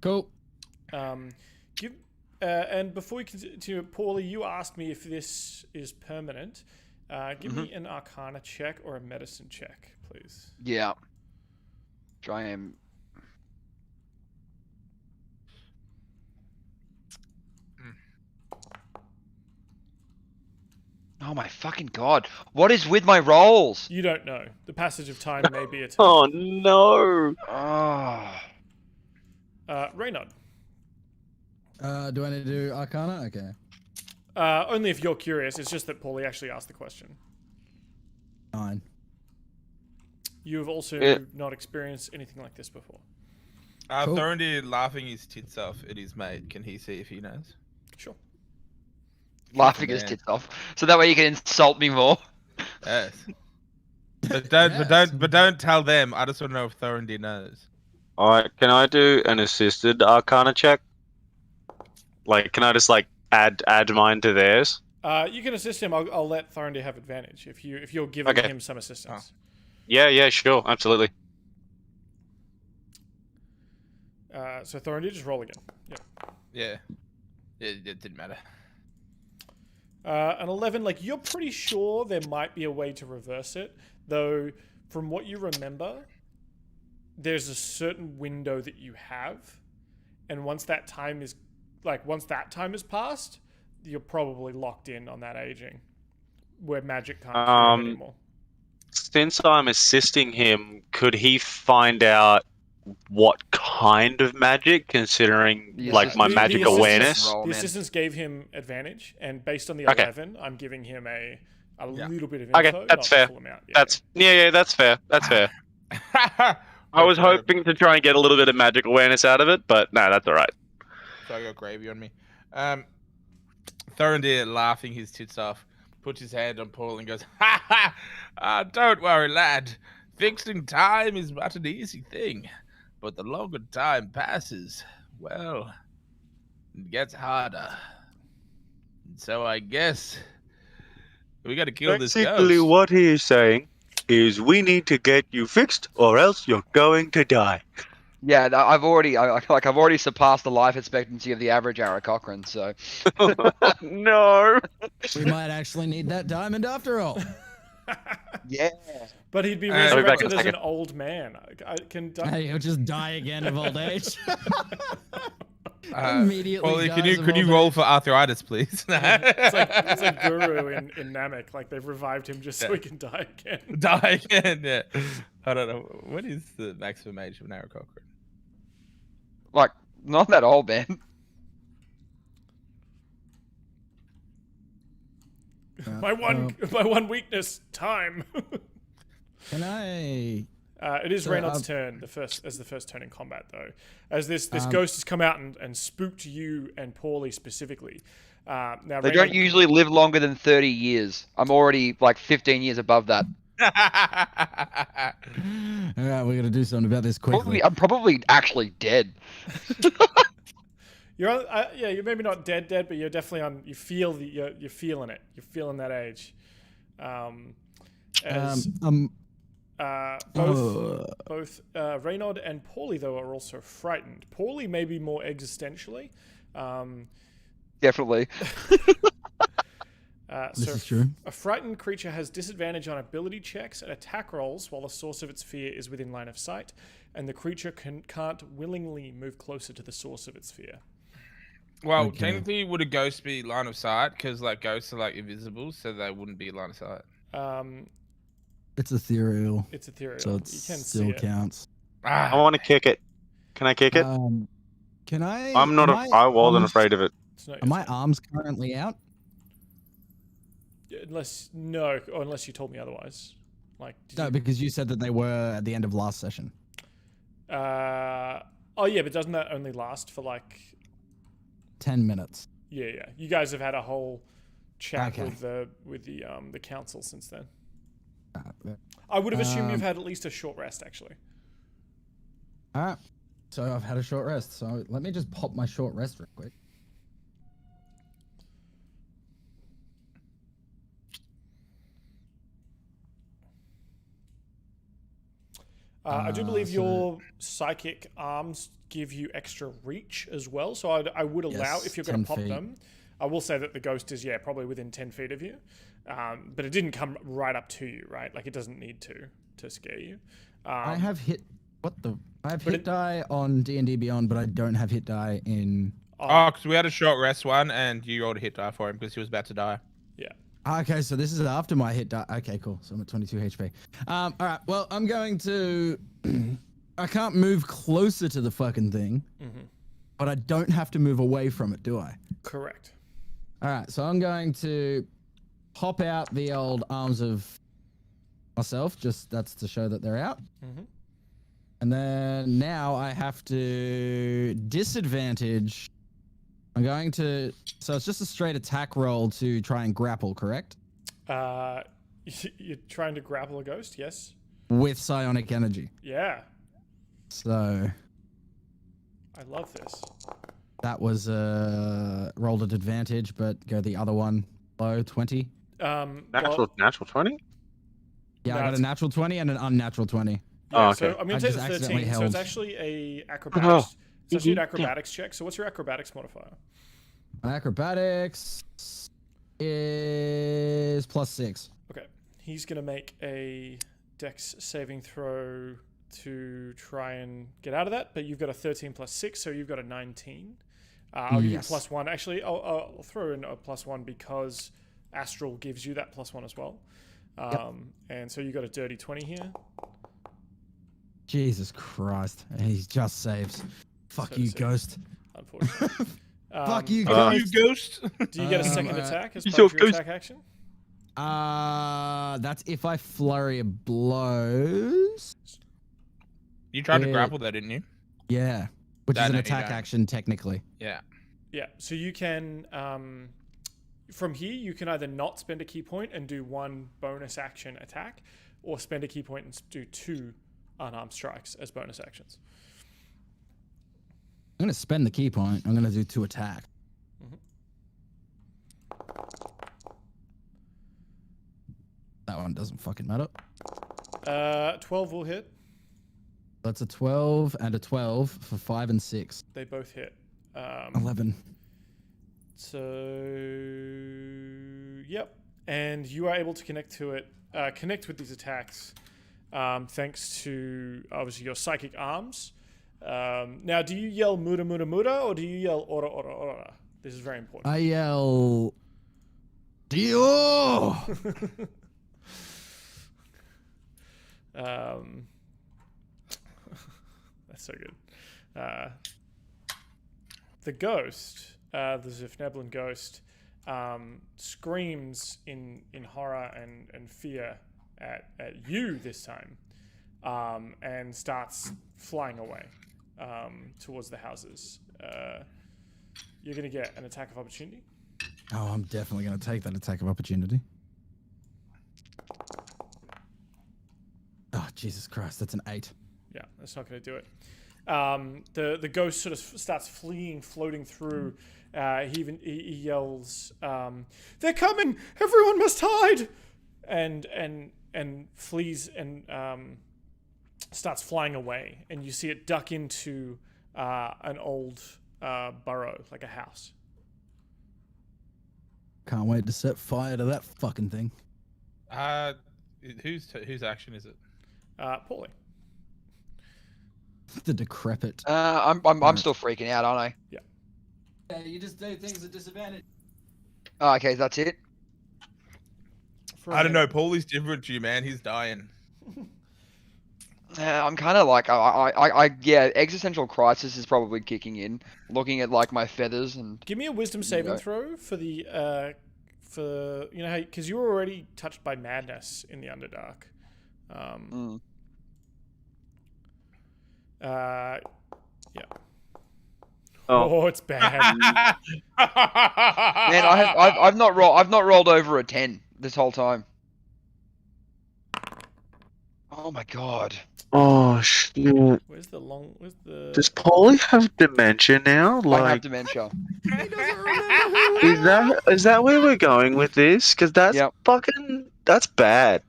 Cool. And before we continue, Paulie, you asked me if this is permanent. Give me an Arcana check or a Medicine check, please. Yeah. Try and. Oh my fucking god! What is with my rolls? You don't know. The passage of time may be a time. Oh no. Oh. Reynard. Do I need to do Arcana? Okay. Only if you're curious. It's just that Paulie actually asked the question. 9. You have also not experienced anything like this before. Cool. Thorendir laughing his tits off at his mate. Can he see if he knows? Sure. Laughing his tits off, so that way you can insult me more. Yes. But don't tell them. I just want to know if Thorendir knows. All right, can I do an assisted Arcana check? Like, can I just like add mine to theirs? You can assist him. I'll let Thorendir have advantage if you're giving him some assistance. Yeah, sure, absolutely. So Thorendir, just roll again. Yeah. It didn't matter. An 11, like, you're pretty sure there might be a way to reverse it, though from what you remember, there's a certain window that you have, and once that time is passed, you're probably locked in on that aging, where magic can't do it anymore. Since I'm assisting him, could he find out what kind of magic, considering like my magic awareness? The assistants gave him advantage, and based on the 11, I'm giving him a little bit of info. Okay, that's fair. Full amount. That's fair. That's fair. I was hoping to try and get a little bit of magic awareness out of it, but no, that's all right. So I got gravy on me. Thorendir, laughing his tits off, puts his hand on Paul and goes, "Ha ha! Don't worry, lad. Fixing time is not an easy thing. But the longer time passes, well, it gets harder. So I guess we got to kill this ghost." Basically, what he is saying is we need to get you fixed, or else you're going to die. Yeah, I've already surpassed the life expectancy of the average Aaraockran, so. No. We might actually need that diamond after all. Yeah. But he'd be I'll be back resurrected in a as an second. old man. I can die. Hey, he'll just die again of old age. Immediately. Paulie, dies could you of roll old for arthritis, please? It's like Guru in Namek. Like, they've revived him just so he can die again. Die again, yeah. I don't know. What is the maximum age of an Aaraockran? Like, not that old, man. My one weakness, time. Can I? It is So, Reynolds' turn, the first turn in combat, though, as this ghost has come out and spooked you and Paulie specifically. Now They don't usually live longer than 30 years. I'm already like 15 years above that. All right, we're gonna do something about this quickly. I'm probably actually dead. You're you're maybe not dead, but you're definitely on. You feel you're feeling it. You're feeling that age. Both Reynard and Paulie, though, are also frightened. Paulie maybe more existentially. Definitely. This is true. A frightened creature has disadvantage on ability checks and attack rolls while the source of its fear is within line of sight, and the creature can't willingly move closer to the source of its fear. Well, Okay. technically, would a ghost be line of sight? Because like ghosts are like invisible, so they wouldn't be line of sight. It's ethereal, It's ethereal. so it You can still see it. counts. I want to kick it. Can I kick it? Can I? I'm not. I wasn't afraid of it. It's not Are my arms currently out? unless you told me otherwise. Like, No, because you said that they were at the end of last session. Oh yeah, but doesn't that only last for like 10 minutes. Yeah. You guys have had a whole chat Okay. with the council since then. I would have assumed you've had at least a short rest, actually. All right. So I've had a short rest. So let me just pop my short rest real quick. I do believe your psychic arms give you extra reach as well, so I would allow, Yes, if you're going 10 to pop feet. them. I will say that the ghost is probably within 10 feet of you, but it didn't come right up to you, right? Like, it doesn't need to scare you. I have hit. I have hit die on D&D Beyond, but I don't have hit die in. Oh, because we had a short rest one, and you rolled a hit die for him because he was about to die. Yeah. Okay, so this is after my hit die. Okay, cool. So I'm at 22 HP. All right. Well, I'm going to. I can't move closer to the fucking thing, but I don't have to move away from it, do I? Correct. All right, so I'm going to pop out the old arms of myself. Just that's to show that they're out. Mm-hmm. And then now I have to disadvantage. I'm going to. So it's just a straight attack roll to try and grapple, correct? You're trying to grapple a ghost, yes? With psionic energy. Yeah, So I love this. that was rolled at advantage, but go the other one low 20. Natural 20? Yeah, No, I got a it's- natural 20 and an unnatural 20. Yeah, Oh, so okay. I'm going I to take just the accidentally 13. So it's held. actually a acrobatics. It's actually an acrobatics check. So what's your acrobatics modifier? My acrobatics is +6. Okay, he's going to make a dex saving throw to try and get out of that, but you've got a 13 plus 6, so you've got a 19. I'll give you Yes. +1. Actually, I'll throw in a +1 because Astral gives you that +1 as well. And so you got a dirty 20 here. Jesus Christ. And he just saves. Fuck So you, sick. Ghost. Unfortunately. Fuck you, Oh, Ghost. you ghost. Do you get a second Uh, attack as he's part of your your ghost. attack action? That's if I flurry of blows. You tried to Yeah. grapple that, didn't you? Yeah. Which No, is an no, you attack don't. action, technically. Yeah. Yeah. So you can, from here, you can either not spend a key point and do one bonus action attack, or spend a key point and do 2 unarmed strikes as bonus actions. I'm going to spend the key point. I'm going to do 2 attack. Mhm. That one doesn't fucking matter. 12 will hit. That's a 12 and a 12 for 5 and 6. They both hit. 11. So, yep. And you are able to connect with these attacks, thanks to obviously your psychic arms. Now, do you yell "Muda Muda Muda" or do you yell "Ora Ora Ora"? This is very important. I yell, Dio! That's so good. The ghost, the Zifneblin ghost, screams in horror and fear at you this time, and starts flying away towards the houses. You're going to get an attack of opportunity. Oh, I'm definitely going to take that attack of opportunity. Oh, Jesus Christ, that's an 8. Yeah, that's not going to do it. The ghost sort of starts fleeing, floating through. He yells, "They're coming! Everyone must hide!" And flees and starts flying away. And you see it duck into an old burrow, like a house. Can't wait to set fire to that fucking thing. Whose action is it? Pauly. The decrepit. I'm still freaking out, aren't I? Yeah. Yeah, you just do things at disadvantage. Oh, okay, that's it. I don't know. Paulie's different to you, man. He's dying. I'm kind of like, yeah, existential crisis is probably kicking in. Looking at like my feathers and. Give me a wisdom saving go. throw for the you know how, because you were already touched by madness in the Underdark. Yeah. Oh, it's bad. Man, I've not rolled over a 10 this whole time. Oh my god. Oh shit! Where's the? Does Paulie have dementia now? I have Like, dementia. is that where we're going with this? Because that's Yep. that's bad.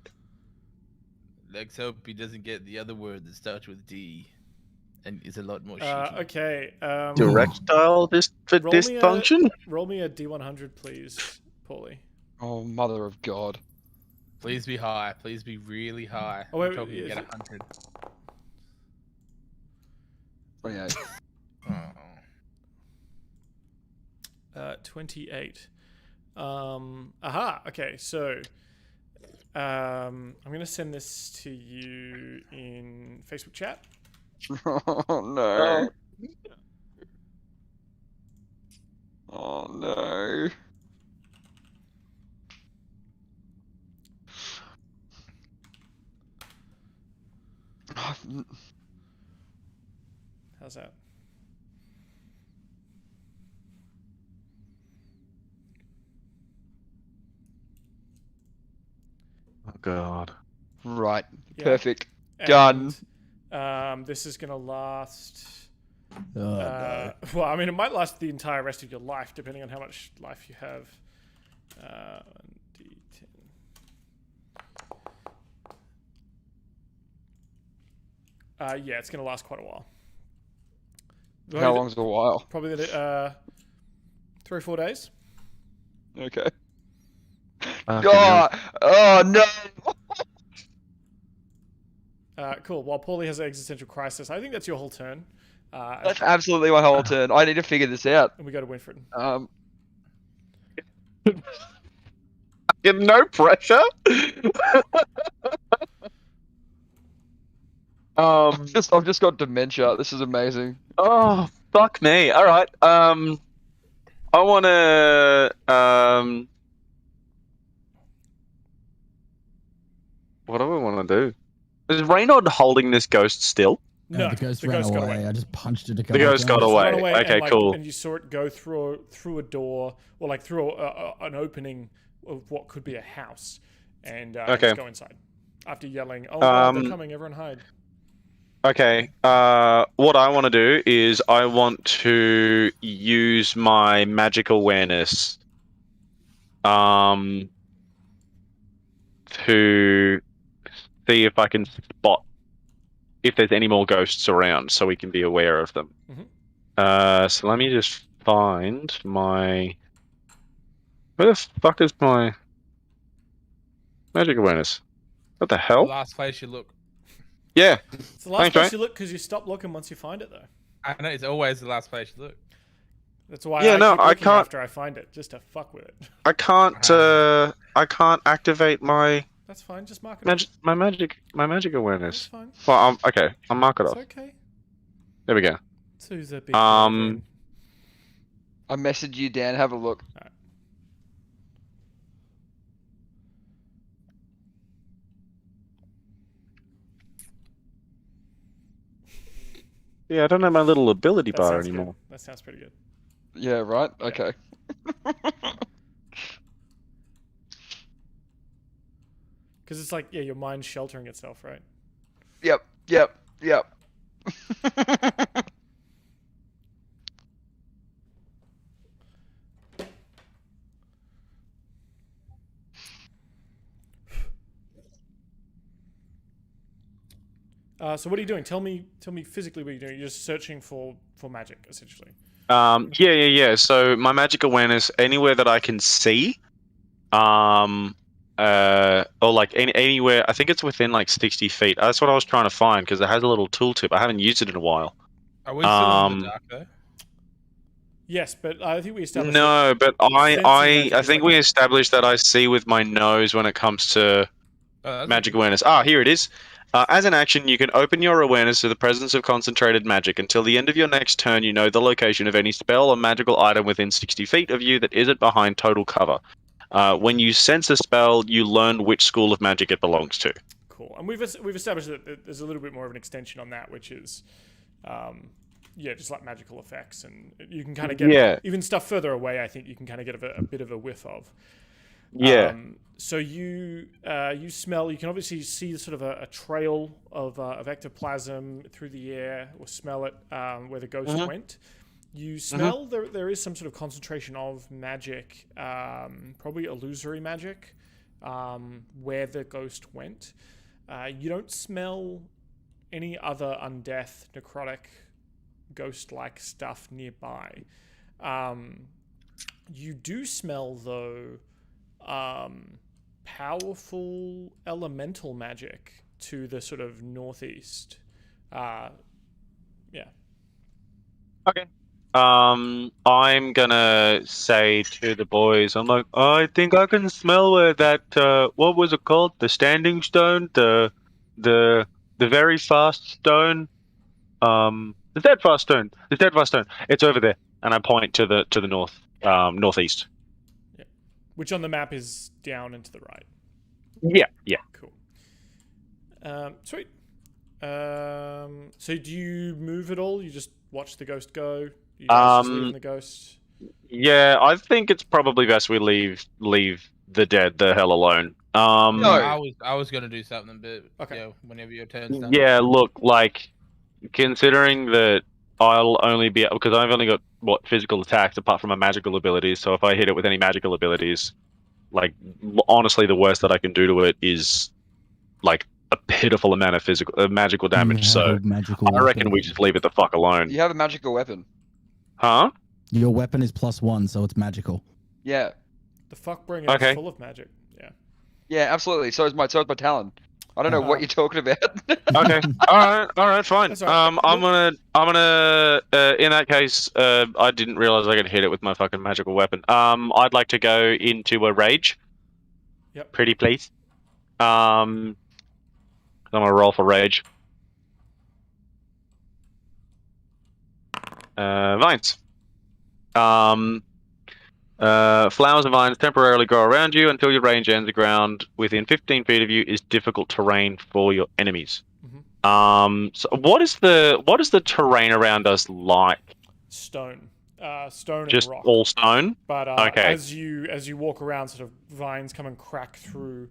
Let's hope he doesn't get the other word that starts with D, and is a lot more shitty. Okay. Directile Roll me dysfunction. Roll me a D100, please, Paulie. Oh mother of god. Please be high. Please be really high. Oh, wait, I'm talking is get it- 100. 28. Oh. 28. Aha. Okay. So, I'm gonna send this to you in Facebook chat. Oh no. Oh no. How's that? Oh god. Right. Yeah. Perfect. Done. And, this is gonna last. No. Well, I mean, it might last the entire rest of your life, depending on how much life you have. D10. Yeah, it's gonna last quite a while. How long's a while? Probably 3 or 4 days. Okay. Okay. Oh no! Cool. While Paulie has an existential crisis, I think that's your whole turn. That's absolutely my whole turn. I need to figure this out. And we go to Winfred. Get no pressure. I've just got dementia. This is amazing. Oh fuck me. All right. I want to. What do I want to do? Is Reynard holding this ghost still? No, the ghost ran got away. I just punched it a couple The ghost got times. away. Run away Okay, and, cool. And you saw it go through a door, or like through an opening of what could be a house, and just go inside. After yelling, "Oh, God, they're coming! Everyone hide!" Okay. What I want to do is I want to use my magic awareness. To see if I can spot if there's any more ghosts around, so we can be aware of them. Mm-hmm. So let me just find my. Where the fuck is my magic awareness? What the The hell? last place you look. Yeah. It's the last Thanks, place mate. you look because you stop looking once you find it, though. I know it's always the last place you look. That's why Yeah, I no, keep I looking can't- after I find it, just to fuck with it. I can't. I can't activate my That's fine. Just mark it. Off. my magic That's awareness. fine. Well, okay. I'll mark it It's off. okay. There we go. Two's a big. Um, I messaged you, Dan. Have a look. Yeah, I don't have my little ability That bar sounds anymore. good. That sounds pretty good. Yeah. Right. Okay. Because it's like, yeah, your mind's sheltering itself, right? Yep. Yep. Yep. So what are you doing? Tell me physically what you're doing. You're just searching for magic, essentially. Yeah. So my magic awareness, anywhere that I can see, or like anywhere, I think it's within like 60 feet. That's what I was trying to find because it has a little tooltip. I haven't used it in a while. Are we still in the dark though? Yes, but I think we established. No, but sensing magic I is think like- we established that I see with my nose when it comes to magic awareness. Ah, here it is. As an action, you can open your awareness to the presence of concentrated magic. Until the end of your next turn, you know the location of any spell or magical item within 60 feet of you that isn't behind total cover. When you sense a spell, you learn which school of magic it belongs to. Cool, and we've established that there's a little bit more of an extension on that, which is, just like magical effects, and you can kind of get even stuff further away. I think you can kind of get a bit of a whiff of. Yeah. So you smell. You can obviously see sort of a trail of ectoplasm through the air, or smell it where the ghost went. You smell there is some sort of concentration of magic, probably illusory magic, where the ghost went. You don't smell any other undeath, necrotic, ghost-like stuff nearby. You do smell though. Powerful elemental magic to the sort of northeast. Okay. I'm gonna say to the boys, I'm like, I think I can smell where that what was it called? The standing stone, the very fast stone, the steadfast stone. The steadfast stone. It's over there, and I point to the north, northeast. Which on the map is down and to the right. Yeah. Cool. Sweet. So do you move at all? You just watch the ghost go? You guys just leaving the ghost? Yeah, I think it's probably best we leave the dead the hell alone. No. I was gonna do something, but Okay. yeah, whenever your turn's done. Yeah, look, like considering that I'll only be because I've only got physical attacks apart from my magical abilities. So if I hit it with any magical abilities, like honestly, the worst that I can do to it is like a pitiful amount of magical damage. So magical I reckon weapon. we just leave it the fuck alone. You have a magical weapon. Huh? Your weapon is +1, so it's magical. Yeah. The fuckbringer Okay. is full of magic. Yeah. Yeah, absolutely. So is my Talon. I don't know what you're talking about. Okay. All right, fine. That's all right. I'm gonna. In that case, I didn't realize I could hit it with my fucking magical weapon. I'd like to go into a rage. Yep. Pretty please. I'm gonna roll for rage. Vines. Flowers and vines temporarily grow around you until your range ends. The ground within 15 feet of you is difficult terrain for your enemies. So what is the terrain around us like? Stone. Stone Just and rock. all stone? But Okay. as you walk around, sort of vines come and crack through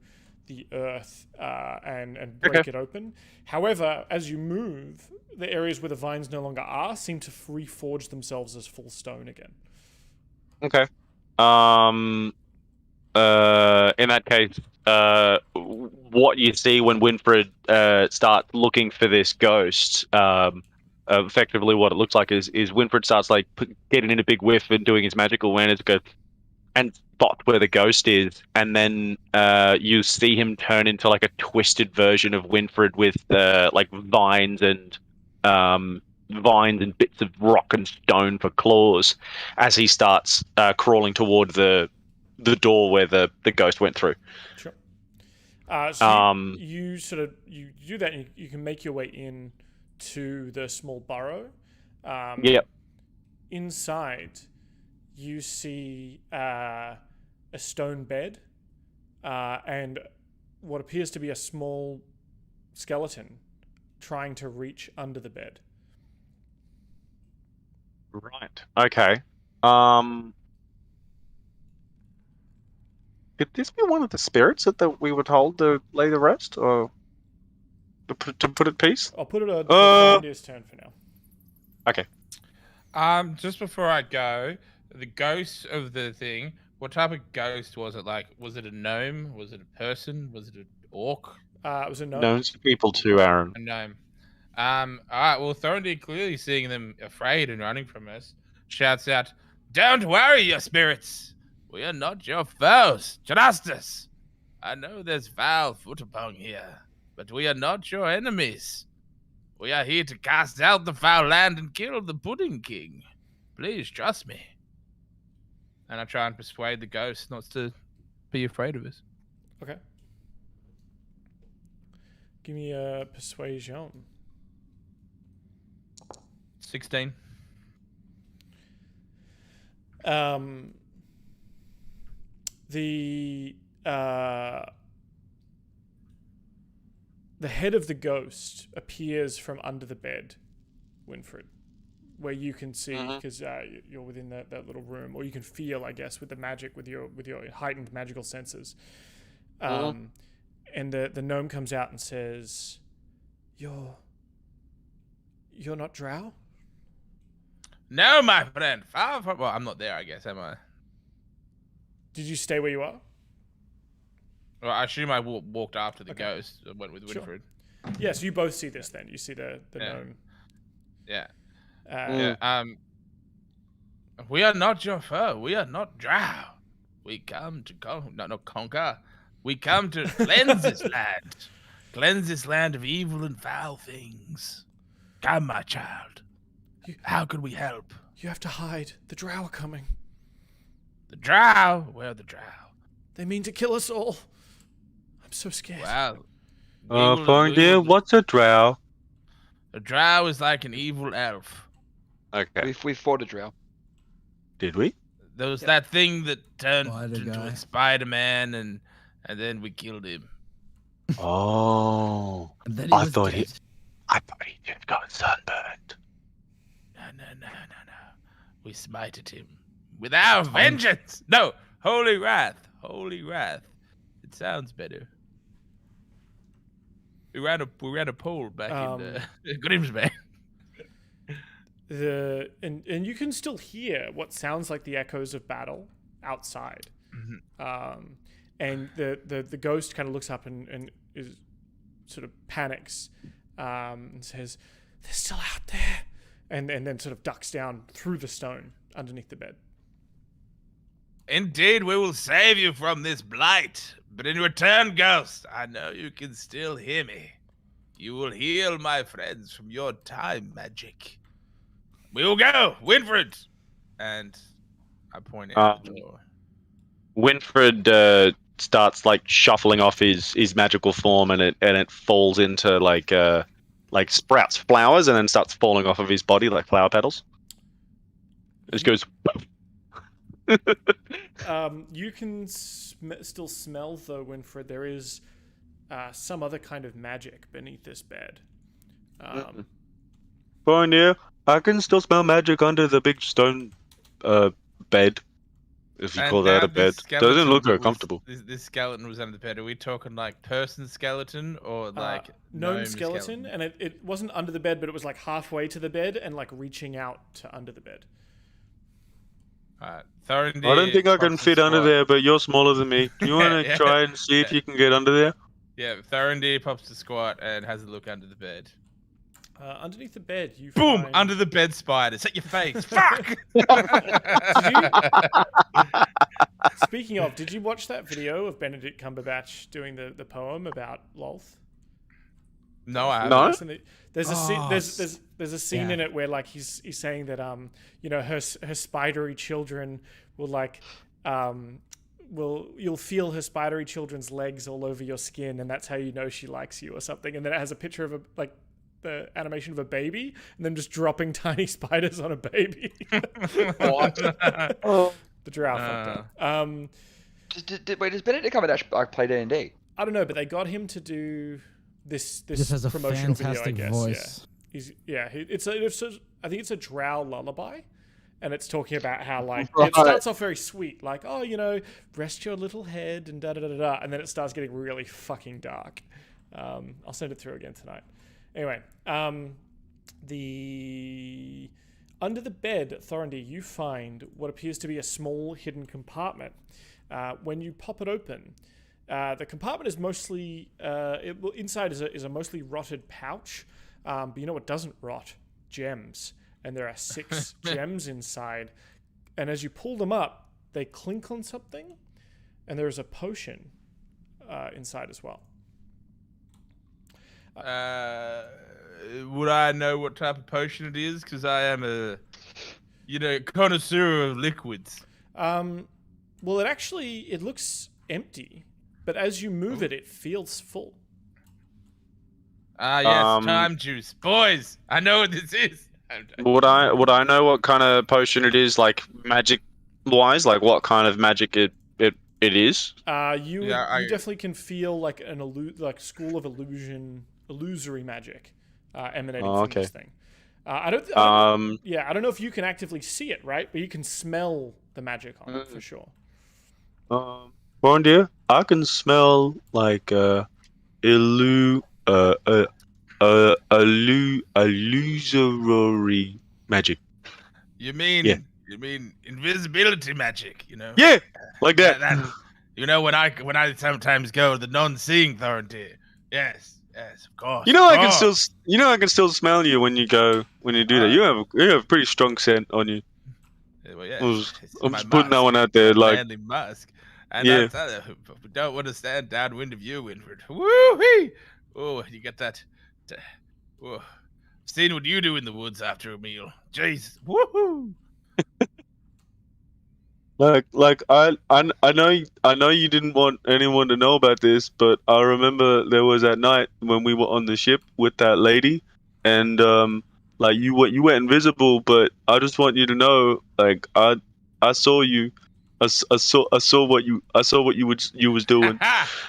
the earth and break it open. However, as you move, the areas where the vines no longer are seem to reforge themselves as full stone again. Okay. In that case, what you see when Winfred starts looking for this ghost, effectively what it looks like is Winfred starts like getting in a big whiff and doing his magical awareness, go and spot where the ghost is, and then you see him turn into like a twisted version of Winfred with like vines and bits of rock and stone for claws as he starts crawling toward the door where the ghost went through. Sure. So you do that, and you can make your way in to the small burrow. Yep. Inside, you see a stone bed and what appears to be a small skeleton trying to reach under the bed. Right. Okay. Could this be one of the spirits that we were told to lay the rest, or to put at peace? I'll put it on Thorendir's turn for now. Okay. Just before I go, the ghost of the thing. What type of ghost was it? Like, was it a gnome? Was it a person? Was it an orc? It was a gnome. Gnomes are people too, Aaron. A gnome. All right. Well, Thorendir, clearly seeing them afraid and running from us, shouts out, "Don't worry, your spirits. We are not your foes. Trust us. I know there's foul foot upon here, but we are not your enemies. We are here to cast out the foul land and kill the Pudding King. Please trust me." And I try and persuade the ghost not to be afraid of us. Okay. Give me a persuasion. 16. The head of the ghost appears from under the bed, Winfred, where you can see, because you're within that little room, or you can feel, I guess, with the magic, with your heightened magical senses. And the gnome comes out and says, "You're not Drow?" No, my friend. Far from... Well, I'm not there, I guess, am I? Did you stay where you are? Well, I assume I walked after the Okay. ghost. I went with Winfred. Sure. Yeah, so you both see this then. You see the gnome. Yeah. Yeah. We are not your foe. We are not Drow. We come to conquer. We come to cleanse this land. Cleanse this land of evil and foul things. Come, my child. How could we help? You have to hide. The Drow are coming. The Drow? Where are the Drow? They mean to kill us all. I'm so scared. Wow. Thorendir, what's a drow? A Drow is like an evil elf. Okay. We fought a Drow. Did we? There was that thing that turned Spider into guy. a Spider-Man, and then we killed him. Oh. And then I was thought dead. I thought he just got sunburned. No. We smited him with our vengeance. No, holy wrath. It sounds better. We ran a poll back in Grimsbane. And you can still hear what sounds like the echoes of battle outside. Mm-hmm. And the ghost kind of looks up and is sort of panics and says, "They're still out there," and then sort of ducks down through the stone underneath the bed. Indeed, we will save you from this blight. But in return, Ghost, I know you can still hear me. You will heal my friends from your time magic. We will go, Winfred! And I point out the door. Winfred starts like shuffling off his magical form, and it falls into like sprouts flowers, and then starts falling off of his body like flower petals. It just goes. You can still smell, though, Winfred, there is some other kind of magic beneath this bed. Thorendir, I can still smell magic under the big stone bed, if you call that a bed. Doesn't look very comfortable. This skeleton was under the bed. Are we talking like person skeleton or like gnome skeleton? And it wasn't under the bed, but it was like halfway to the bed and like reaching out to under the bed. Thorendir, I don't think I can fit under there, but you're smaller than me. Do you want to try and see if you can get under there? Yeah, Thorendir pops to squat and has a look under the bed. Underneath the bed, you Boom! find... Under the bed spiders. At your face. Fuck! Speaking of, did you watch that video of Benedict Cumberbatch doing the poem about Lolth? No, I haven't. No? There's a scene in it where like he's saying that her spidery children will like you'll feel her spidery children's legs all over your skin, and that's how you know she likes you or something. And then it has a picture of the animation of a baby and then just dropping tiny spiders on a baby. What? The giraffe fucked up. Wait, does Benedict Cumberbatch play D&D? I don't know, but they got him to do this has a promotional fantastic video, I guess. voice. I think it's a drow lullaby, and it's talking about how like Right. it starts off very sweet, like, oh, rest your little head and da da da da, and then it starts getting really fucking dark. I'll send it through again tonight. Anyway, the under the bed, Thorendir, you find what appears to be a small hidden compartment. When you pop it open, the compartment is mostly inside is a mostly rotted pouch, but you know what doesn't rot? Gems, and there are 6 gems inside. And as you pull them up, they clink on something, and there is a potion inside as well. Would I know what type of potion it is? Because I am a, connoisseur of liquids. Well, it looks empty, but as you move it, it feels full. Ah, yes, time juice. Boys, I know what this is. Would I know what kind of potion it is, like magic wise, like what kind of magic it is? You definitely can feel like school of illusory magic emanating from this thing. I don't know if you can actively see it, right? But you can smell the magic on it for sure. Thorendir, I can smell like illusory magic. You mean invisibility magic? Yeah, like that. When I sometimes go to the non-seeing Thorendir. Yes, of course. I can still smell you when you do that. You have a pretty strong scent on you. Well, yeah, I'm just putting that one out there, like manly musk. And we don't want to stand downwind of you, Winfred. Woo-wee! Oh, you get that. Oh, seen what you do in the woods after a meal. Jeez. Woohoo! Like I know you didn't want anyone to know about this, but I remember there was that night when we were on the ship with that lady, and like you went invisible, but I just want you to know, like I saw you I saw what you was doing.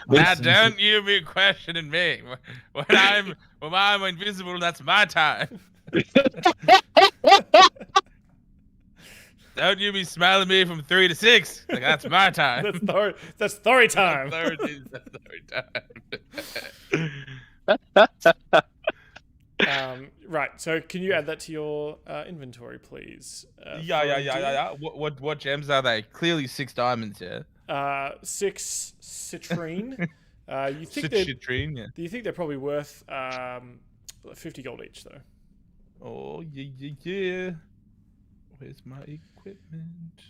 Now don't you be questioning me. When I'm invisible, that's my time. Don't you be smiling at me from 3 to 6. Like, that's my time. That's story time. That's story time. Right. So can you add that to your inventory, please? Yeah. What gems are they? Clearly 6 diamonds, yeah. 6 citrine. You think Citrine, yeah. Do you think they're probably worth 50 gold each, though? Oh, yeah. Where's my equipment?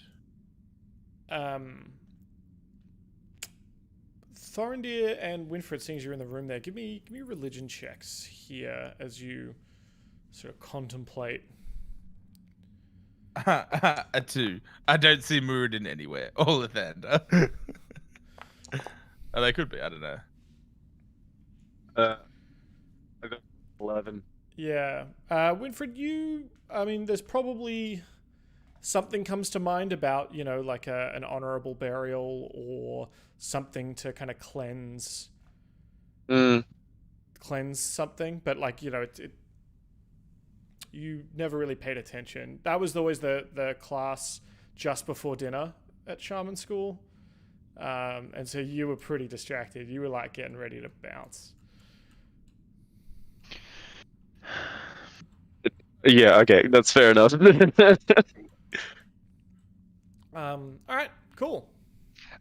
Thorendir and Winfred, seeing as you're in the room there, give me religion checks here as you sort of contemplate. A 2. I don't see Muradin anywhere. All of that. Oh, they could be. I don't know. I got 11. Yeah. Winfred, there's probably something comes to mind about, like an honorable burial or something to kind of cleanse something. But, like, you never really paid attention. That was always the class just before dinner at Shaman School. And so you were pretty distracted. You were, like, getting ready to bounce. Yeah, okay, that's fair enough. All right, cool.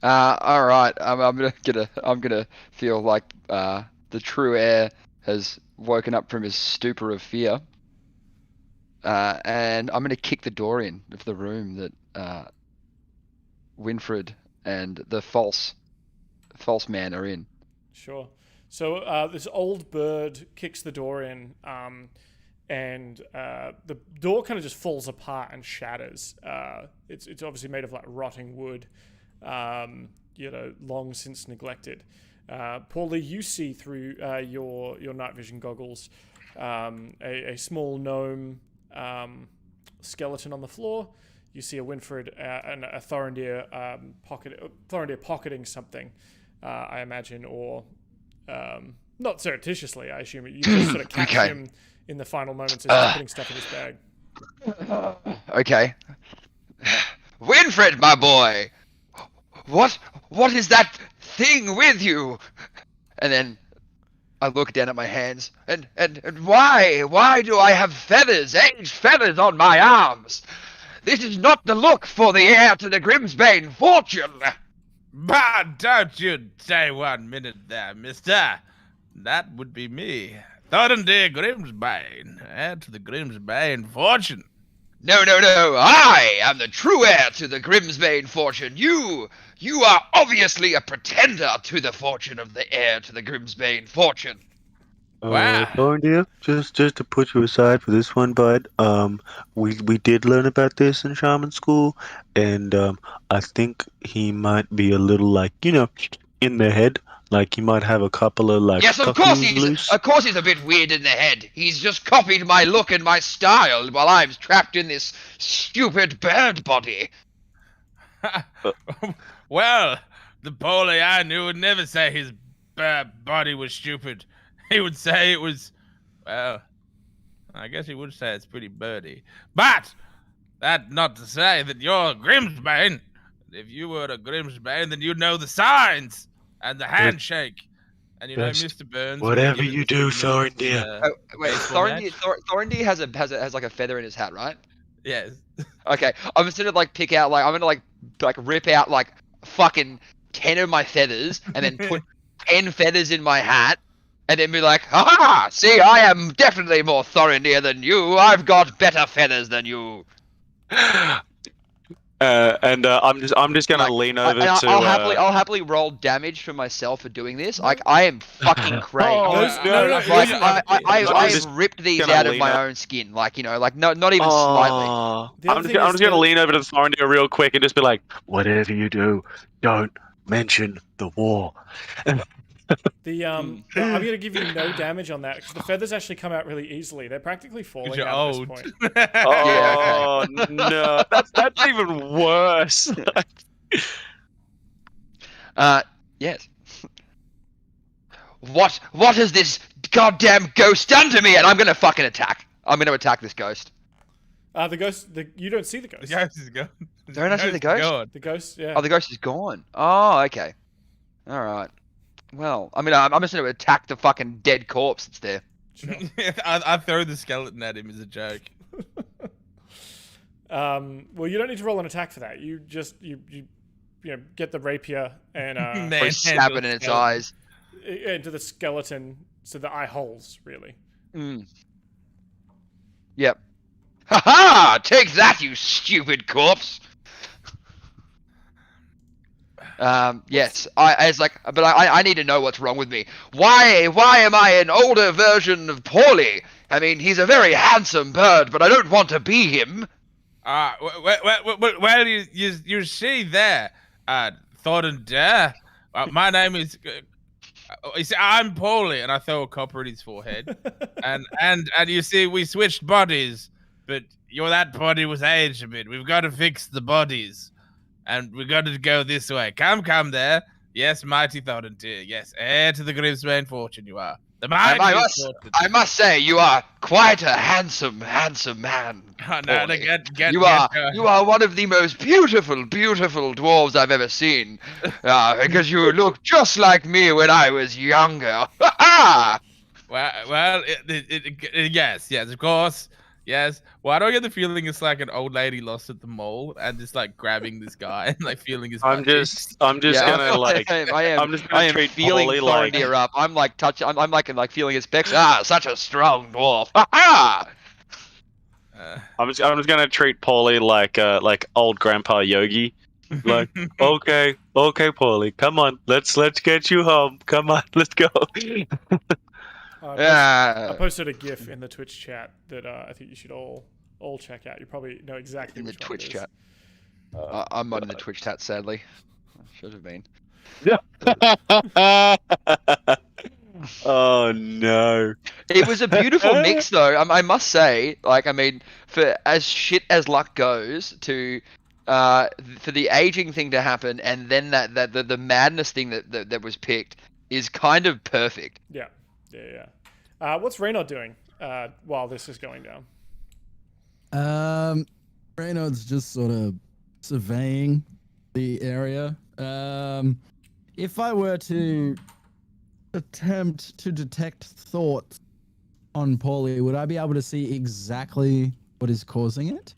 All right. I'm gonna feel like the true heir has woken up from his stupor of fear, and I'm gonna kick the door in of the room that Winfred and the false man are in. Sure. So this old bird kicks the door in, and the door kind of just falls apart and shatters. It's obviously made of like rotting wood, long since neglected. Paulie, you see through your night vision goggles a small gnome skeleton on the floor. You see a Winfred and a Thorendir pocketing something, I imagine, or not surreptitiously, I assume. You just sort of catch him in the final moments as he's putting stuff in his bag. Okay. Winfred, my boy! What is that thing with you? And then I look down at my hands, and why do I have feathers, aged feathers on my arms? This is not the look for the heir to the Grimsbane fortune. But don't you stay 1 minute there, mister. That would be me. Thorendir Grimsbane, heir to the Grimsbane fortune. No. I am the true heir to the Grimsbane fortune. You are obviously a pretender to the fortune of the heir to the Grimsbane fortune. Wow. Thorendir, just to put you aside for this one, bud. We did learn about this in Shaman School, and I think he might be a little like in the head. Like he might have a couple of like. Yes, of course he's a bit weird in the head. He's just copied my look and my style while I'm trapped in this stupid bird body. Well, the Pauly I knew would never say his body was stupid. He would say it was, well, I guess he would say it's pretty birdy. But that not to say that you're Grimsbane. If you were a Grimsbane, then you'd know the signs. And the handshake, and Mr. Burns. Whatever you do, Thorendir. Wait, Thorendir has like a feather in his hat, right? Yes. Okay, I'm just gonna like pick out I'm gonna rip out like fucking 10 of my feathers, and then put 10 feathers in my hat, and then be like, "Ha! See, I am definitely more Thorendir than you. I've got better feathers than you." I'm just gonna lean over to. I'll happily roll damage for myself for doing this. Like I am fucking crazy. I've ripped these out of my own skin. Like not even slightly. I'm just gonna lean over to Thorendir real quick and just be like, "Whatever you do, don't mention the war." I'm gonna give you no damage on that because the feathers actually come out really easily. They're practically falling out at this point. No, that's even worse. Yes. What has this goddamn ghost done to me? And I'm gonna fucking attack. I'm gonna attack this ghost. The ghost. You don't see the ghost. The ghost is gone. Don't I see the ghost? Gone. The ghost. Yeah. Oh, the ghost is gone. Oh, okay. All right. Well, I mean, I'm just gonna attack the fucking dead corpse that's there. Sure. I throw the skeleton at him as a joke. Well, you don't need to roll an attack for that. You just you get the rapier and Or stab it in its eyes. into the skeleton, so the eye holes really. Yep. Ha ha! Take that, you stupid corpse. Yes. I need to know what's wrong with me. Why am I an older version of Pauly? I mean, he's a very handsome bird, but I don't want to be him. Well, you see there, Thorendir. My name is. You see, I'm Pauly, and I throw a copper at his forehead, and you see, we switched bodies, but that body was aged a bit. We've got to fix the bodies, and we got to go this way. Come there. Yes, mighty Thorendir. Yes, heir to the Grimsbane fortune you are. I must say, you are quite a handsome man. You are one of the most beautiful dwarves I've ever seen. Because you look just like me when I was younger. Well, yes, of course. Yes. Why do I get the feeling it's like an old lady lost at the mall and just like grabbing this guy and like feeling his. I'm just gonna treat feeling Pauly like. Thorendir up. I'm like feeling his pecs. Such a strong dwarf. I'm just gonna treat Pauly like old Grandpa Yogi. Like, okay, Pauly, come on, let's get you home. Come on, let's go. I posted a GIF in the Twitch chat that I think you should all check out. You probably know exactly in the which Twitch one it chat. I'm not in the Twitch chat, sadly. I should have been. Oh no! It was a beautiful mix, though. I must say, like, I mean, for as shit as luck goes, for the aging thing to happen, and then the madness thing that was picked is kind of perfect. Yeah. What's Reynard doing while this is going down? Reynard's just sort of surveying the area. If I were to attempt to detect thoughts on Pauly, would I be able to see exactly what is causing it?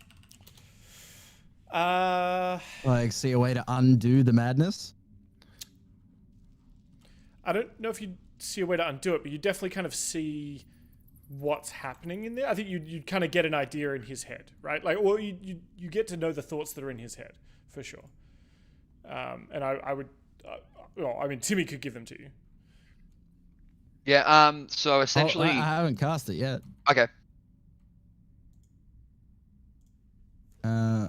Like, see a way to undo the madness? I don't know if you see a way to undo it, but you definitely kind of see what's happening in there. I think you'd kind of get an idea in his head, right? Like, well, you get to know the thoughts that are in his head, for sure. And I would, well, I mean, Timmy could give them to you. Yeah, so essentially... I haven't cast it yet. Okay.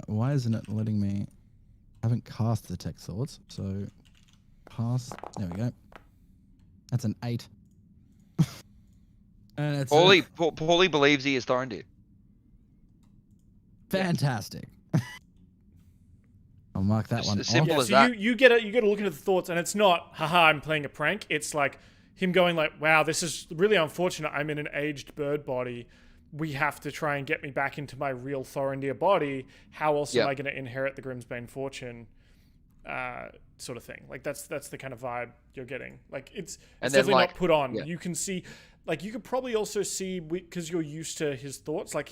Why isn't it letting me... I haven't cast the Detect Thoughts, so... Cast... There we go. That's an 8. And it's Pauly believes he is Thorendir. Fantastic. I'll mark that one off. Simple as so that. you get a look into the thoughts, and it's not, haha, I'm playing a prank. It's like him going like, wow, this is really unfortunate. I'm in an aged bird body. We have to try and get me back into my real Thorendir body. How else am I going to inherit the Grimsbane fortune? Sort of thing. Like that's the kind of vibe you're getting. Like it's definitely not put on. You can see, like you could probably also see, because you're used to his thoughts, like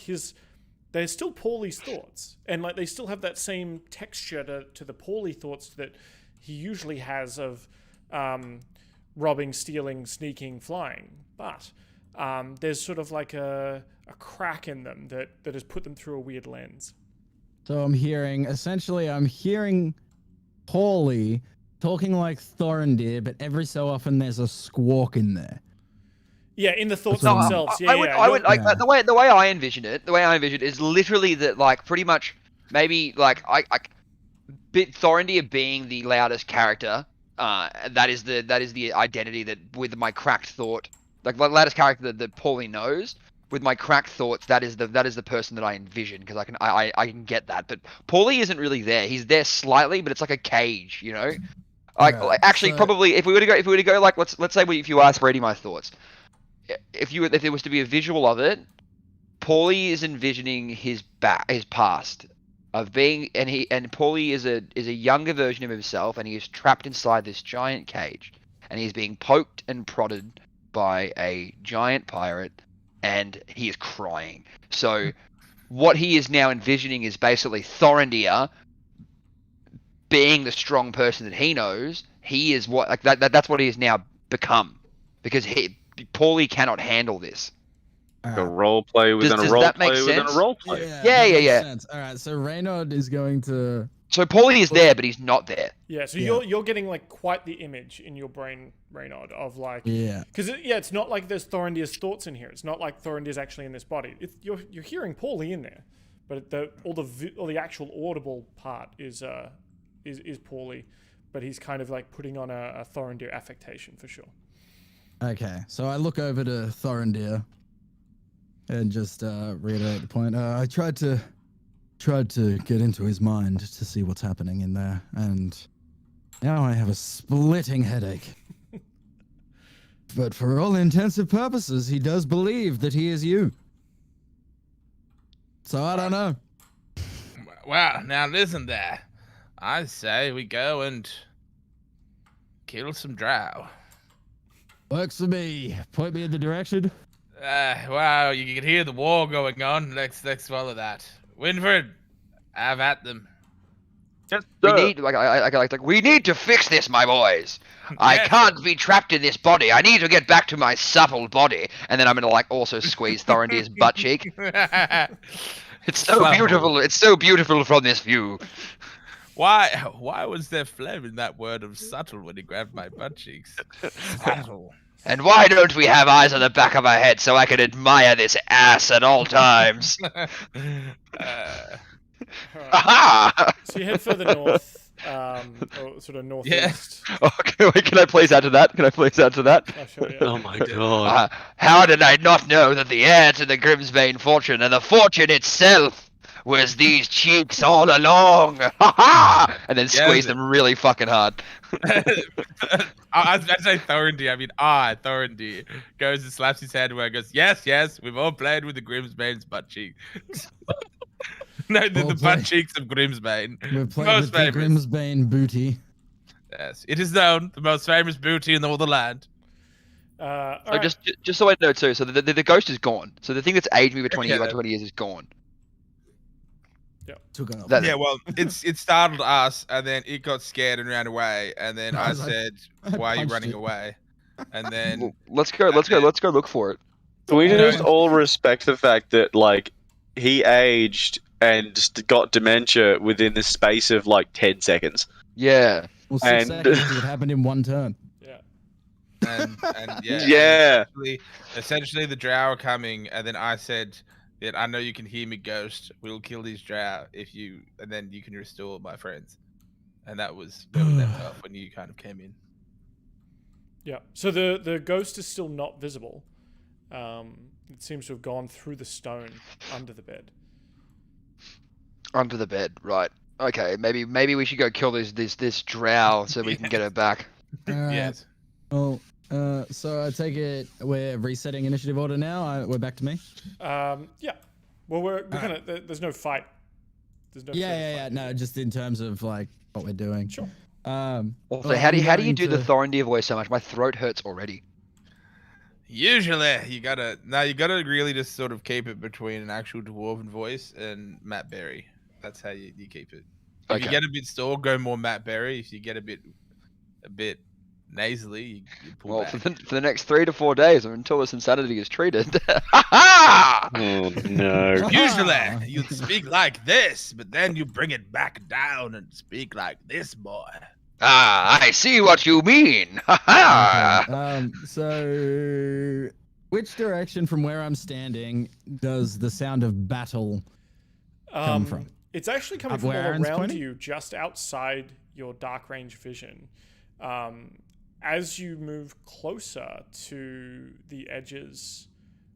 they're still Pauly's thoughts, and like they still have that same texture to the Pauly thoughts that he usually has of robbing, stealing, sneaking, flying. But there's sort of like a crack in them that has put them through a weird lens. So I'm hearing Pauly talking like Thorendir, but every so often there's a squawk in there. Yeah, in the thoughts themselves. I would like the way I envision it. The way I envision it is literally that, like, pretty much maybe like Thorendir being the loudest character. That is the identity that with my cracked thought, like the loudest character that Pauly knows. with my cracked thoughts, that is the person that I envision, because I can get that. But Paulie isn't really there. He's there slightly, but it's like a cage, you know. Alright, Actually, so- probably if we were to go like let's say if you asked Brady my thoughts, if there was to be a visual of it, Paulie is envisioning his past of being, and Paulie is a younger version of himself, and he is trapped inside this giant cage, and he's being poked and prodded by a giant pirate, and he is crying. So what he is now envisioning is basically Thorendir being the strong person that he knows. He is what like that's what he has now become, because Paulie cannot handle this. A role play within Does a role that make play within sense? a role play. Yeah, that makes yeah. sense. All right, so Reynard is going to. So Paulie is there, but he's not there. Yeah, so Yeah. you're getting like quite the image in your brain, Reynard, of like Yeah. because it's not like there's Thorendir's thoughts in here. It's not like Thorendir's actually in this body. You're hearing Paulie in there, but all the actual audible part is Paulie, but he's kind of like putting on a Thorendir affectation for sure. Okay, so I look over to Thorendir and just reiterate the point. I tried to get into his mind to see what's happening in there, and now I have a splitting headache. But for all intents and purposes, he does believe that he is you. So I don't know. Well, now listen there. I say we go and kill some drow. Works for me. Point me in the direction. Wow, you can hear the war going on. Let's follow that. Winford, have at them. Yes, We sir. need we need to fix this, my boys. I Yes. can't be trapped in this body. I need to get back to my supple body. And then I'm gonna like also squeeze Thorendir's butt cheek. It's so Supple. beautiful. It's so beautiful from this view. Why was there phlegm in that word of subtle when he grabbed my butt cheeks? Subtle. And why don't we have eyes on the back of our head so I can admire this ass at all times? Uh, Alright. Aha! So you head further north, or sort of northeast. Okay, wait, can I please add to that? I'll show you. Oh my god. How did I not know that the heir to the Grimsbane fortune and the fortune itself was these cheeks all along? Ha ha! And then squeeze them really fucking hard. I was about to say Thorendir. I mean, Thorendir goes and slaps his hand away and goes, yes, we've all played with the Grimsbane's butt cheek. No, the All butt played. cheeks of Grimsbane. We're playing Most with the famous. Grimsbane booty. Yes, it is known, the most famous booty in all the land. So Alright. just so I know too, so the ghost is gone. So the thing that's aged me by 20 Yeah. years, by 20 years is gone. Took off. That- Yeah, well, it startled us, and then it got scared and ran away, and then I I was like- said, I "Why are you punched running it. away?" And then Well, let's go look for it. Can we You just know- all respect the fact that like he aged and just got dementia within the space of like 10 seconds? Yeah. Well, 6 and- seconds 'cause it happened in one turn. Yeah. and yeah, Yeah. Essentially the drow are coming, and then I said that I know you can hear me, ghost. We'll kill these drow if you, and then you can restore my friends. And that was where we left off when you kind of came in. Yeah. So the ghost is still not visible. It seems to have gone through the stone under the bed. Under the bed, right. Okay, maybe we should go kill this drow so we can get it back. Alright. Yes. Well, so I take it we're resetting initiative order now. We're back to me. Yeah. Well, we're kind of there's no fight. There's no. further Yeah. fight. No, just in terms of like what we're doing. Sure. Also, well, how do I'm you going do the to- Thorendir voice so much? My throat hurts already. Usually, you gotta really just sort of keep it between an actual dwarven voice and Matt Berry. That's how you keep it. If Okay. you get a bit sore, go more Matt Berry. If you get a bit nasally, you pull Well, back. for the next 3 to 4 days, or until this insanity is treated. Ha Oh no. Usually, you speak like this, but then you bring it back down and speak like this, boy. Ah, I see what you mean. Ha ha! Okay, so which direction from where I'm standing does the sound of battle come from? It's actually coming Up from all where Aaron's around pointing? you, just outside your dark range vision. As you move closer to the edges,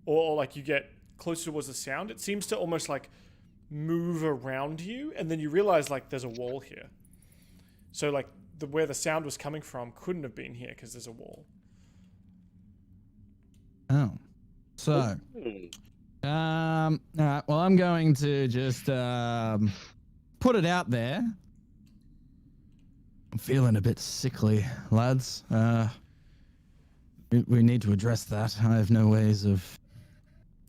or like you get closer towards the sound, it seems to almost like move around you, and then you realize like there's a wall here. So like where the sound was coming from couldn't have been here because there's a wall. Oh. So, all right. Well, I'm going to just put it out there. I'm feeling a bit sickly, lads. We need to address that. I have no ways of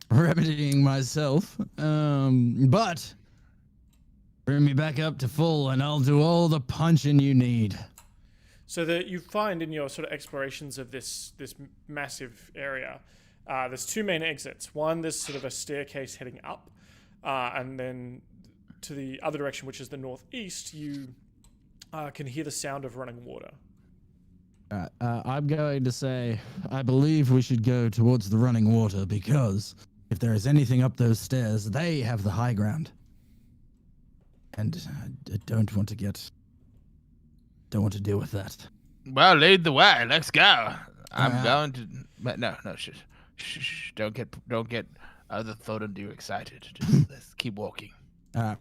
remedying myself. But bring me back up to full, and I'll do all the punching you need. So that you find in your sort of explorations of this massive area, there's two main exits. One, there's sort of a staircase heading up, and then to the other direction, which is the northeast, you can hear the sound of running water. I'm going to say I believe we should go towards the running water, because if there is anything up those stairs, they have the high ground. And I don't want to deal with that. Well, lead the way. Let's go. I'm going to. But no, shh. Don't get other Thorendir excited. Just let's keep walking.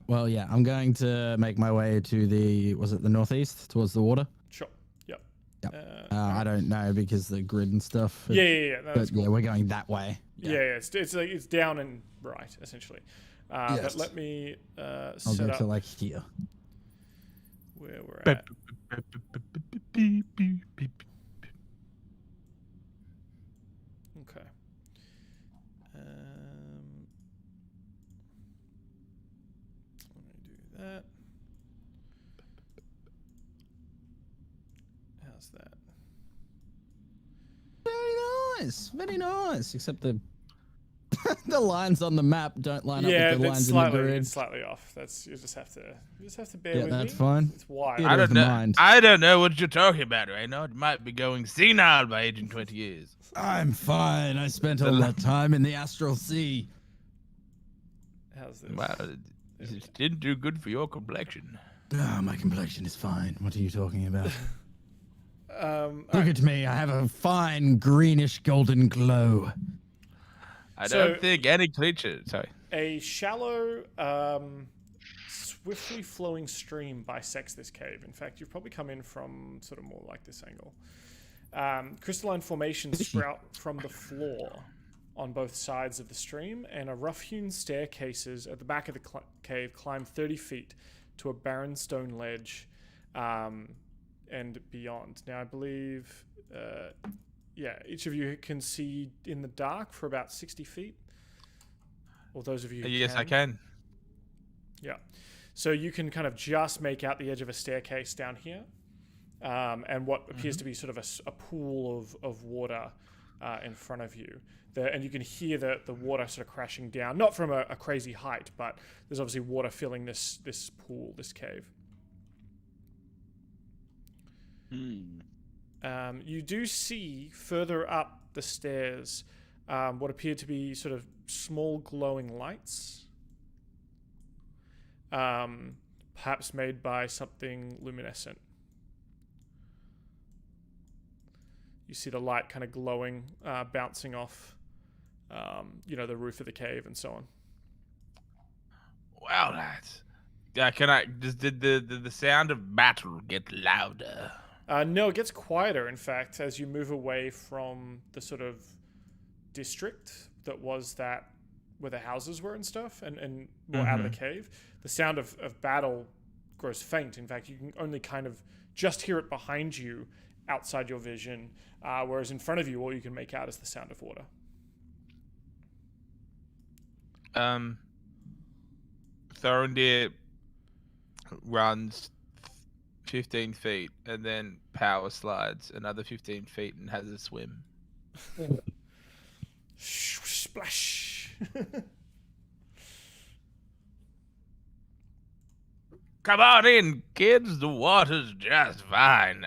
Well, yeah, I'm going to make my way to the northeast, towards the water? Sure. Yep. I don't know because the grid and stuff. Yeah. No, but cool. Yeah, we're going that way. Yeah. It's down and right, essentially. Yes. But let me I'll set go up to like here. where we're at. Okay. Let me do that. How's that? Very nice. Except the the lines on the map don't line up with the lines in the grid. It's slightly off. You just have to bear with me. Yeah, that's fine. It's wide. I don't know. Mind. I don't know what you're talking about right now. It might be going senile by aging 20 years. I'm fine. I spent all that time in the astral sea. How's this? Well, it didn't do good for your complexion. Oh, my complexion is fine. What are you talking about? Look right. at me. I have a fine greenish golden glow. I don't think any creature. Sorry. A shallow, swiftly flowing stream bisects this cave. In fact, you've probably come in from sort of more like this angle. Crystalline formations sprout from the floor on both sides of the stream, and a rough-hewn staircases at the back of the cave climb 30 feet to a barren stone ledge and beyond. Now, I believe... each of you can see in the dark for about 60 feet. Or those of you who Yes, I can. Yeah. So you can kind of just make out the edge of a staircase down here. And what appears to be sort of a pool of water in front of you. And you can hear the water sort of crashing down. Not from a crazy height, but there's obviously water filling this pool, this cave. You do see further up the stairs what appear to be sort of small glowing lights, perhaps made by something luminescent. You see the light kind of glowing, bouncing off, the roof of the cave and so on. Wow, lads. Did the sound of battle get louder? No, it gets quieter, in fact, as you move away from the sort of district that was where the houses were and stuff, and more out of the cave. The sound of battle grows faint. In fact, you can only kind of just hear it behind you, outside your vision, whereas in front of you, all you can make out is the sound of water. Thorendir runs 15 feet and then power slides another 15 feet and has a swim. Splash. Come on in, kids. The water's just fine.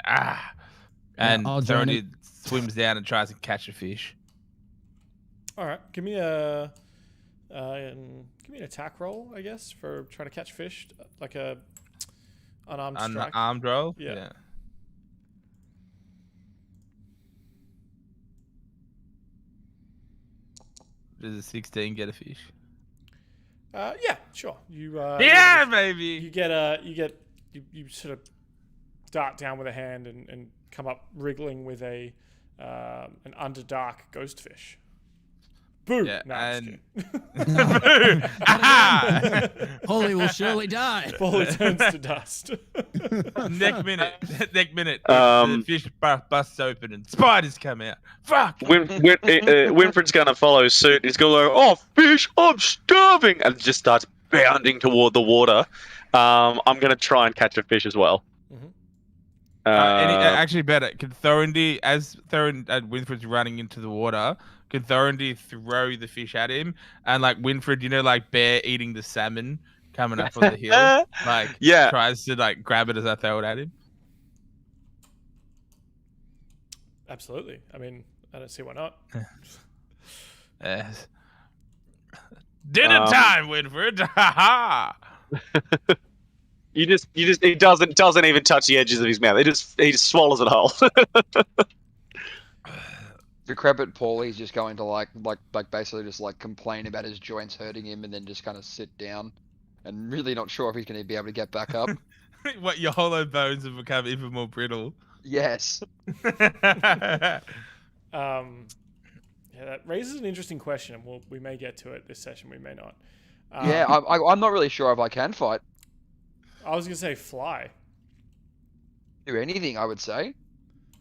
And Thorendir swims down and tries to catch a fish. All right, give me an attack roll, I guess, for trying to catch fish, like a unarmed strike. Unarmed roll? Yeah. Does a 16 get a fish? Yeah, sure. You Yeah, baby. you sort of dart down with a hand and come up wriggling with an underdark ghost fish. Boo! Yeah, No, I'm just and- kidding. Pauly will surely die. Pauly turns to dust. Next minute, Um, the fish busts open and spiders come out. Fuck! Winfred's gonna follow suit. He's gonna go, "Oh, fish! I'm starving!" and just starts bounding toward the water. I'm gonna try and catch a fish as well. Mhm. Actually, better. Can Thorendir, as Winfred's running into the water, can Thorendir throw the fish at him? And like Winfred, like Bear eating the salmon coming up on the hill, like Yeah. tries to like grab it as I throw it at him. Absolutely. I mean, I don't see why not. Dinner Um, time, Winfred! Ha ha! He doesn't even touch the edges of his mouth. He just swallows it whole. Decrepit Paulie's just going to like basically just like complain about his joints hurting him and then just kind of sit down and really not sure if he's going to be able to get back up. What, your hollow bones have become even more brittle. Yes. Yeah, that raises an interesting question, and we may get to it this session. We may not. Yeah, I'm not really sure if I can fight. I was gonna say fly. Do anything, I would say.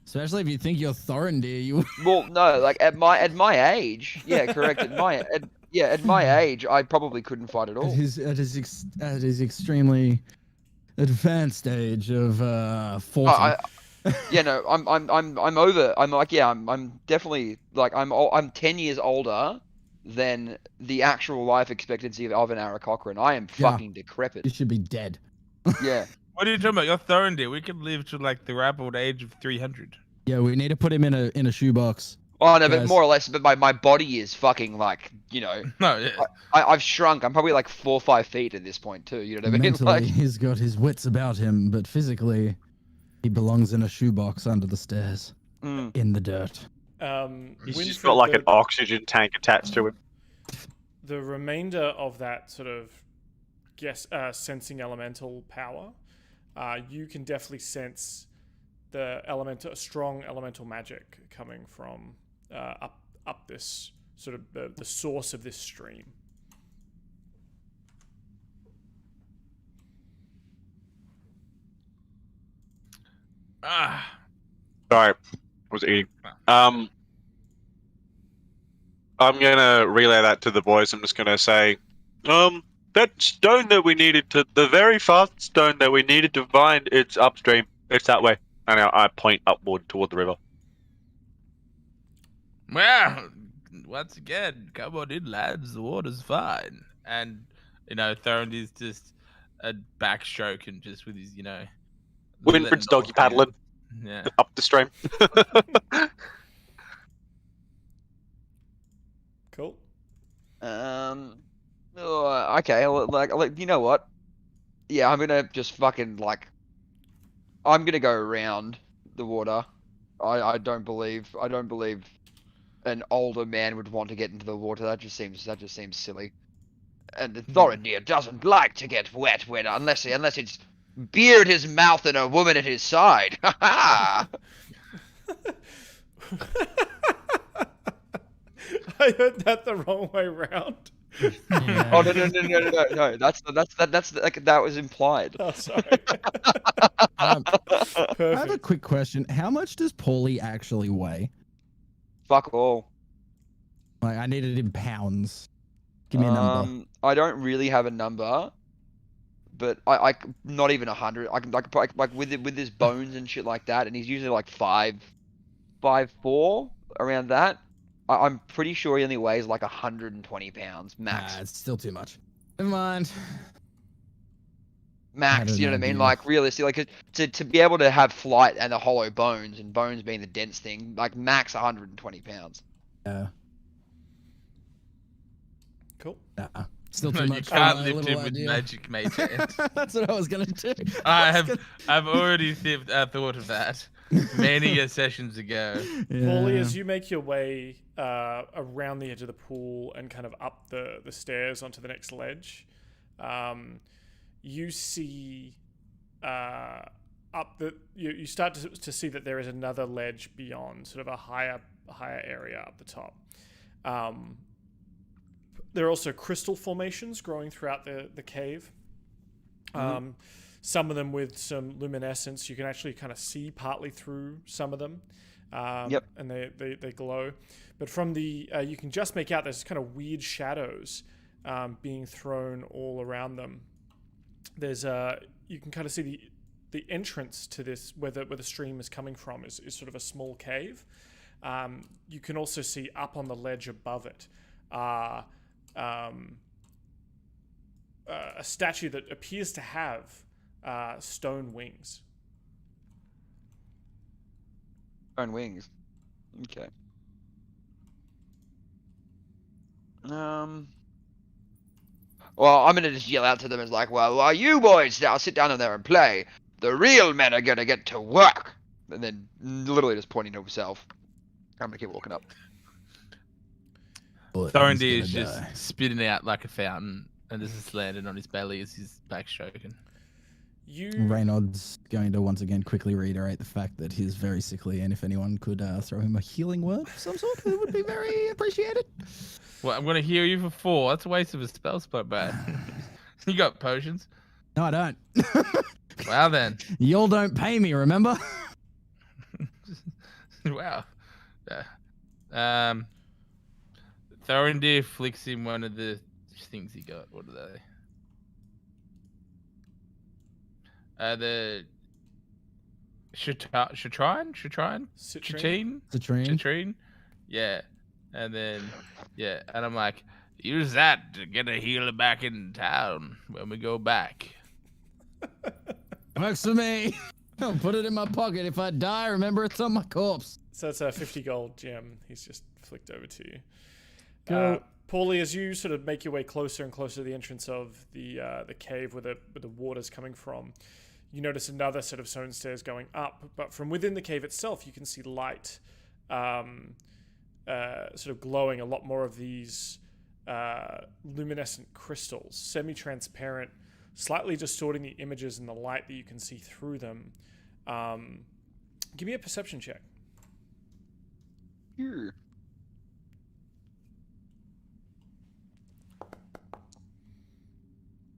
Especially if you think you're Thorendir, you. Well, no, like at my age, yeah, correct. At my age, I probably couldn't fight at all. At his extremely advanced age of 40. Yeah, no, I'm over. I'm definitely like I'm 10 years older than the actual life expectancy of an Aaraockra, and I am Yeah. fucking decrepit. You should be dead. Yeah. What are you talking about? You're Thorendir. We can live to like the rapid age of 300. Yeah, we need to put him in a shoebox. Oh no, but Guys. more or less, but my body is fucking like, No, yeah. I've shrunk. I'm probably like 4 or 5 feet at this point too. You know what I mean? Mentally, Like, he's got his wits about him, but physically, he belongs in a shoebox under the stairs, in the dirt. He's just Winfred, got like an oxygen tank attached to him. the remainder of that sort of sensing elemental power, you can definitely sense the strong elemental magic coming from up this sort of the source of this stream. Sorry, I was eating. I'm gonna relay that to the boys. I'm just gonna say, that stone that we needed the very fast stone that we needed to find, it's upstream. It's that way. And I point upward toward the river. Well, once again, come on in, lads. The water's fine. And, Thorendir's just a backstroke and just with his, Winfred's doggy paddling Yeah. up the stream. Cool. Okay. Like, you know what? Yeah, I'm gonna just fucking like. I'm gonna go around the water. I don't believe an older man would want to get into the water. That just seems silly. And Thorendir doesn't like to get wet unless it's beer at his mouth and a woman at his side. Ha ha! I heard that the wrong way round. Yeah. Oh no! That was implied. Oh, sorry. I have a Perfect. quick question. How much does Paulie actually weigh? Fuck all. Like, I need it in pounds. Give me a number. I don't really have a number, but I not even 100. I can like with his bones and shit like that, and he's usually like 5'4", around that. I'm pretty sure he only weighs like 120 pounds max. It's still too much. Never mind. Max, don't you know what I know, mean? dude. Like realistically, like to be able to have flight and the hollow bones, and bones being the dense thing, like max 120 pounds. Yeah. Cool. Still too You much. for can't my lift little him with idea. magic mate hands. That's what I was gonna do. I've already thought of that. many sessions ago. Paulie, as you make your way around the edge of the pool and kind of up the stairs onto the next ledge, you see you start to see that there is another ledge beyond, sort of a higher area up the top. There are also crystal formations growing throughout the cave. Some of them with some luminescence. You can actually kind of see partly through some of them. And they glow. But from you can just make out there's kind of weird shadows being thrown all around them. There's you can kind of see the entrance to this, where the stream is coming from, is sort of a small cave. You can also see up on the ledge above it a statue that appears to have stone wings. Stone wings. Okay. Well, I'm gonna just yell out to them as like, well, while you boys now sit down in there and play, the real men are gonna get to work. And then literally just pointing to himself. I'm gonna keep walking up. Thorendir is just spitting out like a fountain, and this is landed on his belly as he's backstroking. Reynaud's going to once again quickly reiterate the fact that he's very sickly, and if anyone could throw him a healing word of some sort, it would be very appreciated. Well, I'm going to heal you for 4. That's a waste of a spell spot, bro. You got potions? No, I don't. Wow, then. Y'all don't pay me, remember? Wow. Thorendir flicks him one of the things he got. What are they? The citrine. Yeah, and then and I'm like, use that to get a healer back in town when we go back. Works for me. I'll put it in my pocket. If I die, remember it's on my corpse. So that's a 50 gold gem. He's just flicked over to you. Cool. Paulie, as you sort of make your way closer and closer to the entrance of the cave where the water's coming from, you notice another set of stone stairs going up, but from within the cave itself, you can see light sort of glowing, a lot more of these luminescent crystals, semi-transparent, slightly distorting the images and the light that you can see through them. Give me a perception check. Here.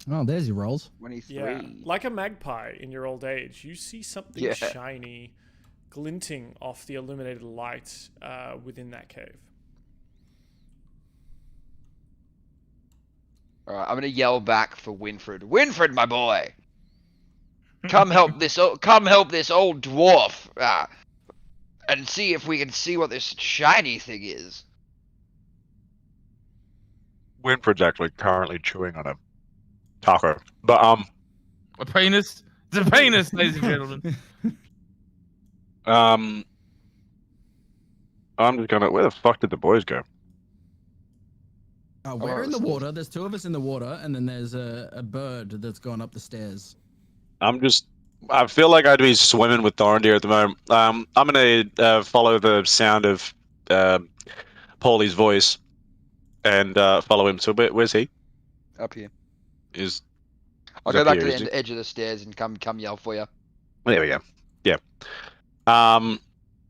Oh, there's your rolls. 23. Yeah, like a magpie in your old age, you see something shiny glinting off the illuminated light within that cave. All right, I'm gonna yell back for Winfred. Winfred, my boy, come help this old dwarf, and see if we can see what this shiny thing is. Winfred's actually currently chewing on a taco, but a penis. It's a penis, ladies and gentlemen. I'm just gonna. Where the fuck did the boys go? We're in the water. There's 2 of us in the water, and then there's a bird that's gone up the stairs. I feel like I'd be swimming with Thorendir at the moment. I'm gonna follow the sound of Paulie's voice and follow him. So where's he? Up here. I'll go back to the edge of the stairs and come yell for you. There we go. Yeah.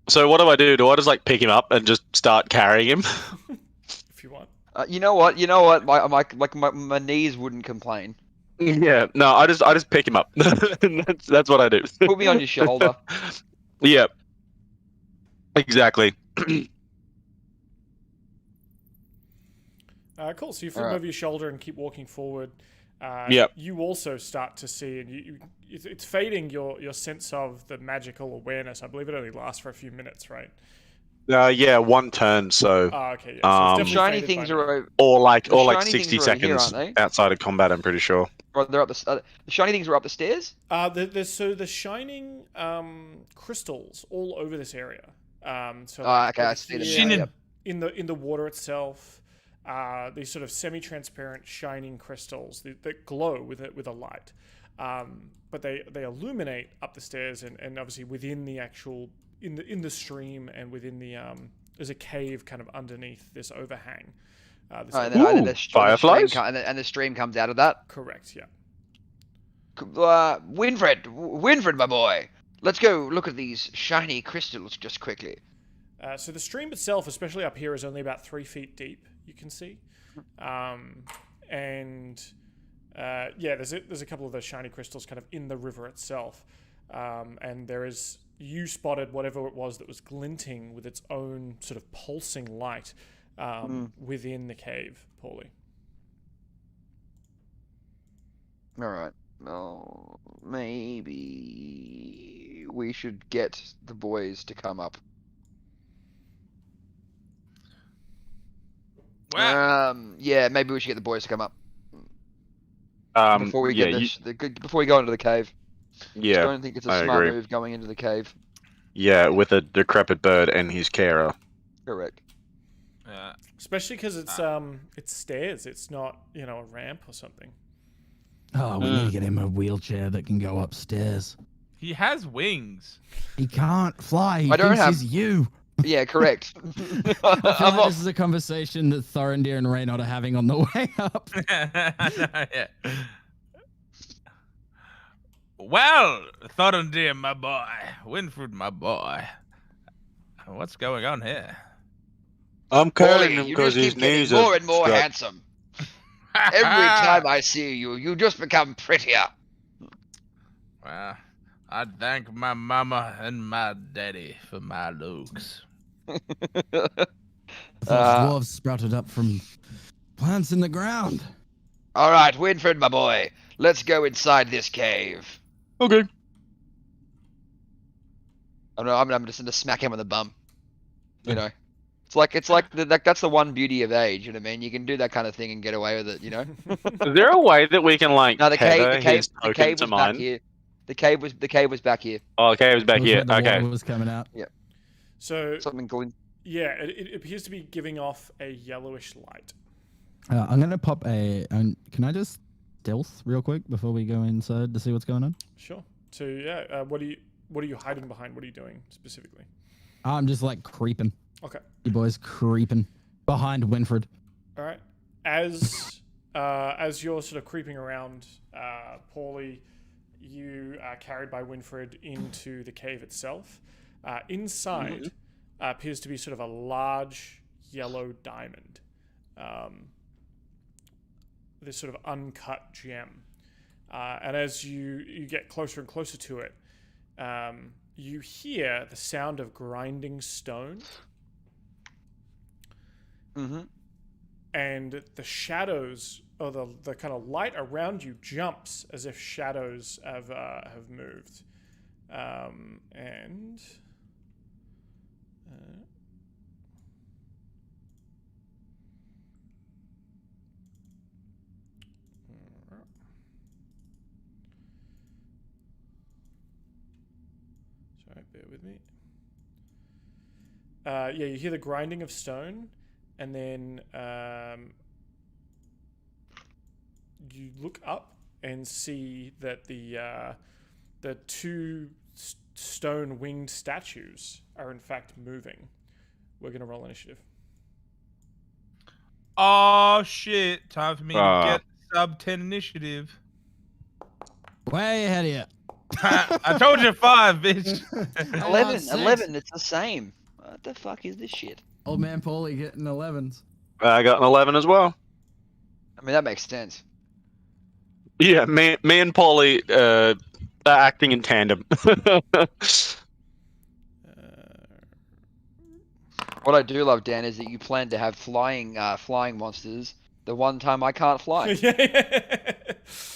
So what do? Do I just like pick him up and just start carrying him? If you want. You know what? My knees wouldn't complain. Yeah. No, I just pick him up. That's what I do. Put me on your shoulder. Yeah. Exactly. Cool. So you flip over your shoulder and keep walking forward. Yep. You also start to see, and it's fading your sense of the magical awareness. I believe it only lasts for a few minutes, right? Yeah, 1 turn. So. Oh, okay. Yeah. So it's shiny things are. Or like 60 seconds here, outside of combat. I'm pretty sure. Right, they're up the shiny things are up the stairs. The shining crystals all over this area. So okay, I see them. In the water itself. These sort of semi-transparent shining crystals that glow with a light. but they illuminate up the stairs and obviously within the actual in the stream and within the there's a cave kind of underneath this overhang. And then the fireflies? and the stream comes out of that. Correct. Yeah. Winfred, my boy, let's go look at these shiny crystals just quickly. So the stream itself, especially up here, is only about 3 feet deep. You can see, there's a couple of those shiny crystals kind of in the river itself, and you spotted whatever it was that was glinting with its own sort of pulsing light within the cave, Paulie. All right. Well, maybe we should get the boys to come up. Yeah, maybe we should get the boys to come up before we before we go into the cave. Yeah, I don't think it's a smart move going into the cave. Yeah, with a decrepit bird and his carer. Correct. Especially because it's stairs. It's not a ramp or something. Oh, we need to get him a wheelchair that can go upstairs. He has wings. He can't fly. He I don't thinks have- he's you. Yeah, correct. I feel like this is a conversation that Thorendir and Reynard are having on the way up. Yeah. Well, Thorendir, my boy, Winfred, my boy, what's going on here? I'm calling him you because just his keep getting knees more are and more stuck. handsome. Every time I see you, you just become prettier. Well, I thank my mama and my daddy for my looks. Dwarves sprouted up from plants in the ground. All right, Winfred, my boy, let's go inside this cave. Okay. I'm just gonna smack him on the bum. You know, it's like that's the one beauty of age. You know what I mean? You can do that kind of thing and get away with it. You know. Is there a way that we can No, the cave his was token to back mine? here. The cave was back here. Oh, okay, it was back Looks here. like the Okay. water was coming out. So Something going. yeah, it appears to be giving off a yellowish light. I'm gonna pop a. Can I just stealth real quick before we go inside to see what's going on? Sure. So yeah, what are you hiding behind? What are you doing specifically? I'm just like creeping. Okay. You boys creeping behind Winfred. All right. As you're sort of creeping around, Paulie, you are carried by Winfred into the cave itself. Inside appears to be sort of a large yellow diamond. This sort of uncut gem. And as you get closer and closer to it, you hear the sound of grinding stone. Mm-hmm. And the shadows, or the kind of light around you jumps as if shadows have moved. Sorry, bear with me. You hear the grinding of stone. And then you look up and see that the two stone winged statues are in fact moving. We're gonna roll initiative. Oh shit! Time for me to get sub 10 initiative. Way ahead of you. I told you 5, bitch. 11. It's the same. What the fuck is this shit? Old man Paulie getting 11s. I got an 11 as well. I mean, that makes sense. Yeah, me and Paulie are acting in tandem. What I do love, Dan, is that you plan to have flying monsters. The one time I can't fly.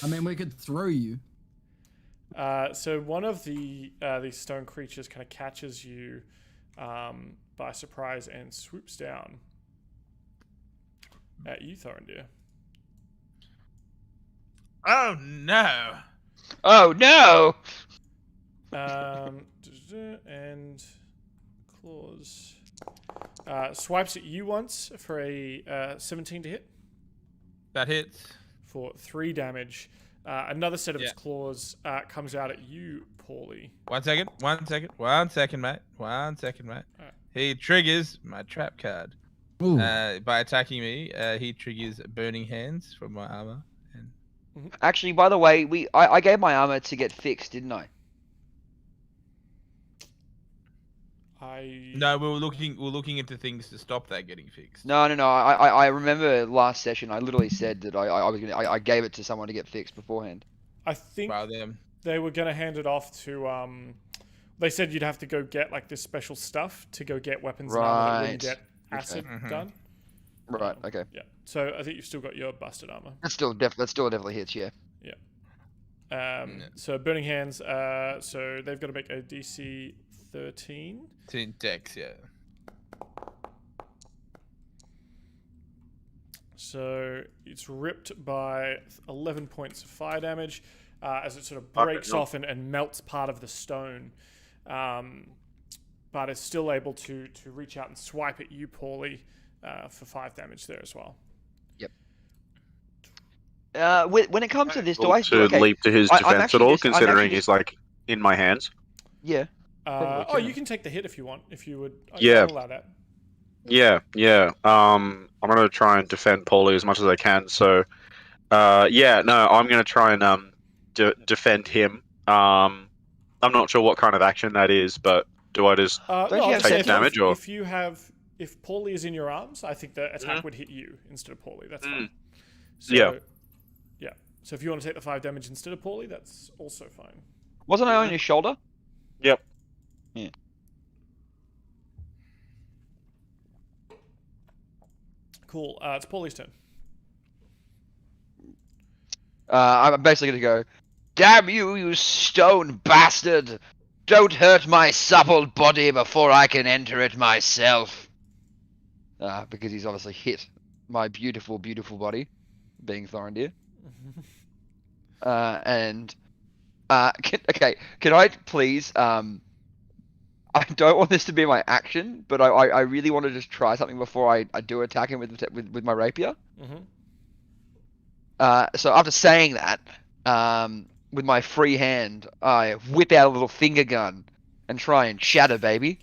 I mean, we could throw you. So one of these stone creatures kind of catches you by surprise and swoops down at you, Thorendir. Oh no! Oh no! And claws swipes at you once for a 17 to hit. That hits. For 3 damage. Another set of its Yeah. claws comes out at you, Paulie. 1 second. 1 second. 1 second, mate. 1 second, mate. Alright. He triggers my trap card. Ooh. By attacking me, he triggers Burning Hands from my armor. And Actually, by the way, I gave my armor to get fixed, didn't I? no, we were looking into things to stop that getting fixed. No. I remember last session. I literally said that I gave it to someone to get fixed beforehand. I think Well, them. they were going to hand it off to. They said you'd have to go get like this special stuff to go get weapons and armor that wouldn't Right. get acid Mhm. done. Right. Okay. Yeah. So I think you've still got your busted armor. That still definitely hits. Yeah. So Burning Hands. So they've got to make a DC 13. It's in Dex, yeah. So it's ripped by 11 points of fire damage as it sort of breaks off and melts part of the stone. But it's still able to reach out and swipe at you, Paulie, for 5 damage there as well. When it comes to this, do I to leap to his I'm defense at actually all, just- I'm considering actually he's like in my hands? Yeah. You can take the hit if you want. If you would, Yeah. I'd allow that. Yeah. I'm gonna try and defend Paulie as much as I can. So, I'm gonna try and defend him. I'm not sure what kind of action that is, but do I just Don't you have take sense? damage or? If Paulie is in your arms, I think the attack would hit you instead of Paulie. That's fine. So, Yeah. Yeah. So if you want to take the 5 damage instead of Paulie, that's also fine. Wasn't I on your shoulder? Yep. Yeah. Cool. It's Paulie's turn. I'm basically gonna go. Damn you, you stone bastard! Don't hurt my supple body before I can enter it myself. Because he's obviously hit my beautiful, beautiful body, being Thorendir. Can I please? I don't want this to be my action, but I really want to just try something before I do attack him with my rapier. Mm-hmm. So after saying that, with my free hand, I whip out a little finger gun and try and shatter, baby.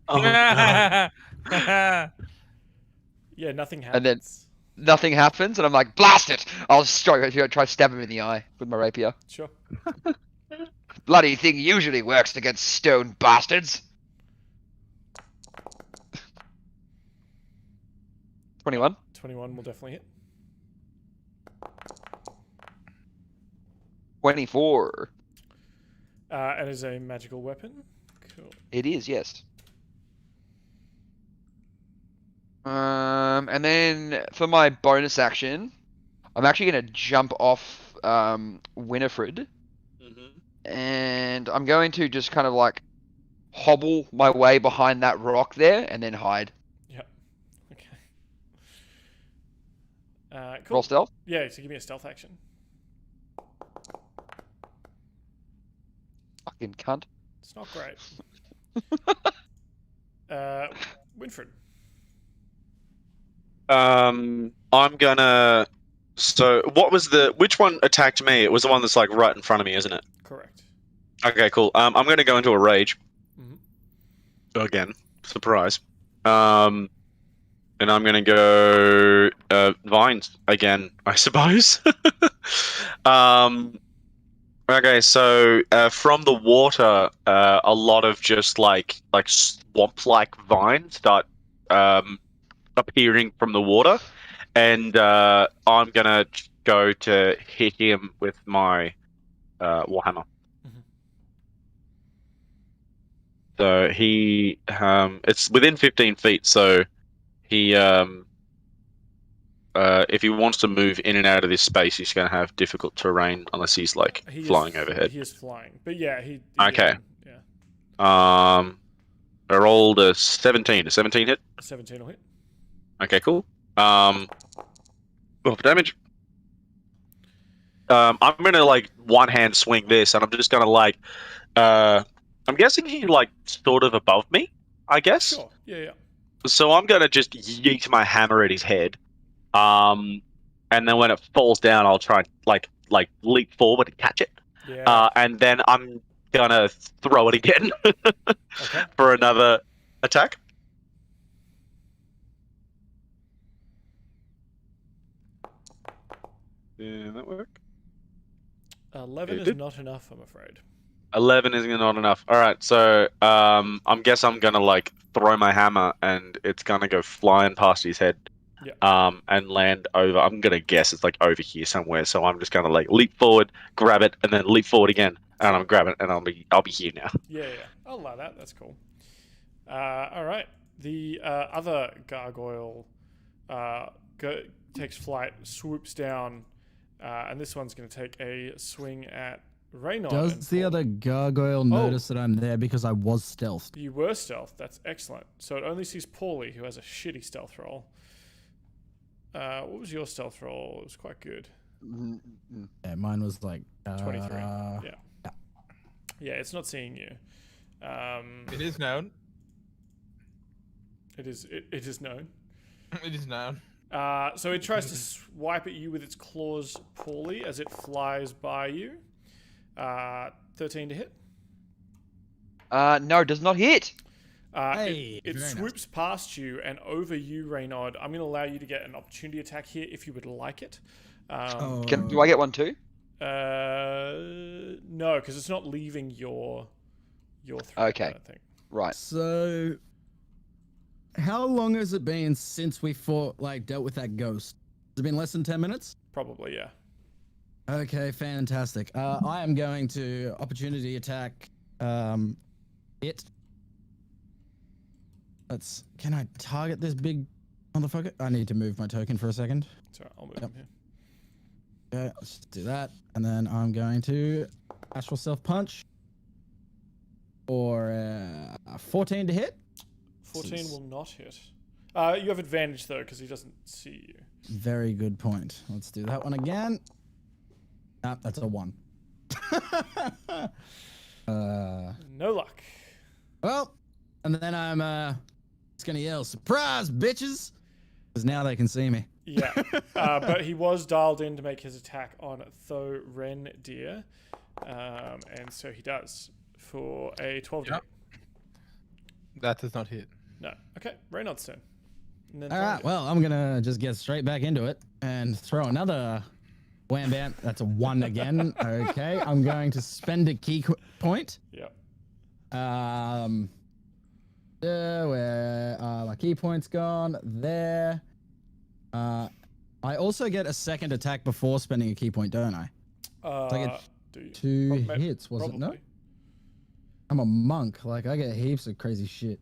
Yeah, nothing happens. And then nothing happens, and I'm like, blast it! I'll try to stab him in the eye with my rapier. Sure. Bloody thing usually works against stone bastards. 21. 21 will definitely hit. 24. It is a magical weapon. Cool. It is, yes. And then for my bonus action, I'm actually going to jump off Winifred. And I'm going to just kind of like hobble my way behind that rock there and then hide. Yep. Okay. Cool. Roll stealth? Yeah, so give me a stealth action. Fucking cunt. It's not great. Winfred. I'm gonna. So, which one attacked me? It was the one that's like right in front of me, isn't it? Correct. Okay, cool. I'm gonna go into a rage. Mhm. Again, surprise. And I'm gonna go vines again, I suppose. Okay, so from the water, a lot of just like swamp-like vines start appearing from the water, and I'm gonna go to hit him with my warhammer. So he, it's within 15 feet. So he, if he wants to move in and out of this space, he's going to have difficult terrain unless he's like flying overhead. He is flying, but yeah, he Okay. Yeah, I rolled a 17. A 17 hit. 17 will hit. Okay, cool. Roll for damage. I'm gonna like one hand swing this, and I'm just gonna like, I'm guessing he's like sort of above me, I guess. Sure. Yeah. So I'm gonna just yeet my hammer at his head, and then when it falls down, I'll try and like like leap forward and catch it. Yeah. And then I'm gonna throw it again Okay. for another attack. Did that work? 11 It is did. not enough, I'm afraid. 11 isn't not enough. All right, so I'm gonna like throw my hammer and it's gonna go flying past his head. Yeah. And land over. I'm gonna guess it's like over here somewhere. So I'm just gonna like leap forward, grab it, and then leap forward again, and I'm grabbing it, and I'll be here now. Yeah. I'll allow that. That's cool. All right. The other gargoyle takes flight, swoops down, and this one's going to take a swing at Reynard. Does the other gargoyle notice that I'm there because I was stealthed? You were stealth. That's excellent. So it only sees Pauly, who has a shitty stealth roll. What was your stealth roll? It was quite good. Yeah, mine was like 23. Yeah, it's not seeing you. It is known. It is known. It is known. So it tries to swipe at you with its claws, Pauly, as it flies by you. 13 to hit. No, does not hit. It swoops past you and over you, Reynard. I'm going to allow you to get an opportunity attack here if you would like it. Do I get one too? No, because it's not leaving your threat. Okay. I don't think. Right. So, how long has it been since we dealt with that ghost? Has it been less than 10 minutes? Probably, yeah. Okay, fantastic. I am going to opportunity attack it. Can I target this big motherfucker? I need to move my token for a second. Sorry, I'll move him here. Okay, let's do that. And then I'm going to Astral Self Punch for 14 to hit. 14 will not hit. You have advantage, though, because he doesn't see you. Very good point. Let's do that one again. Ah, that's a 1. No luck. Well, and then I'm just going to yell, "Surprise, bitches!" Because now they can see me. Yeah, but he was dialed in to make his attack on Thorendir, and so he does for a 12 to hit. That does not hit. No. Okay, Reynard's turn. And then All right, well, I'm going to just get straight back into it and throw another wham bam. That's a 1 again. Okay, I'm going to spend a key point. Yep. Where my key point's gone? There. I also get a second attack before spending a key point, don't I? So I get do you? 2 hits, was it? No? Probably. I'm a monk. Like, I get heaps of crazy shit.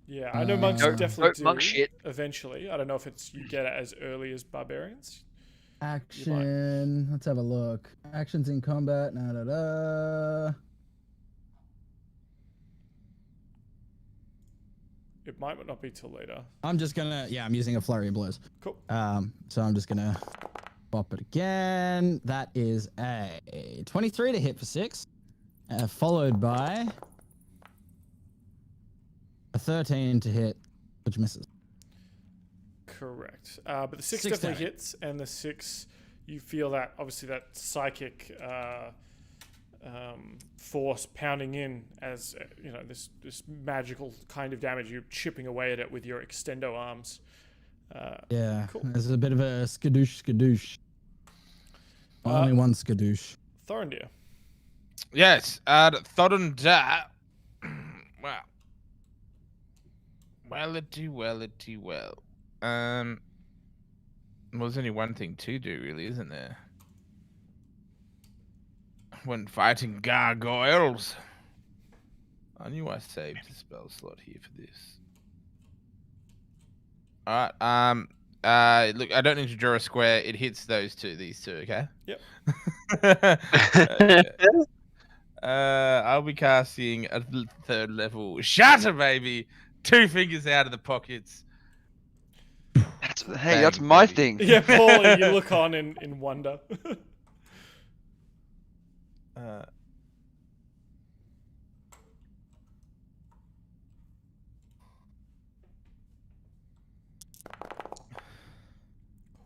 Yeah, I know monks No, definitely do. monk shit. Eventually, I don't know if it's you get it as early as barbarians. Action. Let's have a look. Actions in combat. It might not be till later. I'm just gonna. Yeah, I'm using a flurry of blows. Cool. So I'm just gonna pop it again. That is a 23 to hit for 6, followed by a 13 to hit, which misses. Correct. But the 6 6 definitely damage. hits, and the 6, you feel that obviously that psychic force pounding in as you know this magical kind of damage. You're chipping away at it with your extendo arms. Yeah, Cool. there's a bit of a skadoosh. Only one skadoosh. Thorendir. Yes, Thorendir. Wow. Wellity well. Well, there's only one thing to do, really, isn't there? When fighting gargoyles. I knew I saved a spell slot here for this. Alright, look, I don't need to draw a square. It hits these two, okay? Yep. I'll be casting a 3rd level Shatter, baby! 2 fingers out of the pockets. That's my thing. Yeah, Paulie, you look on in wonder.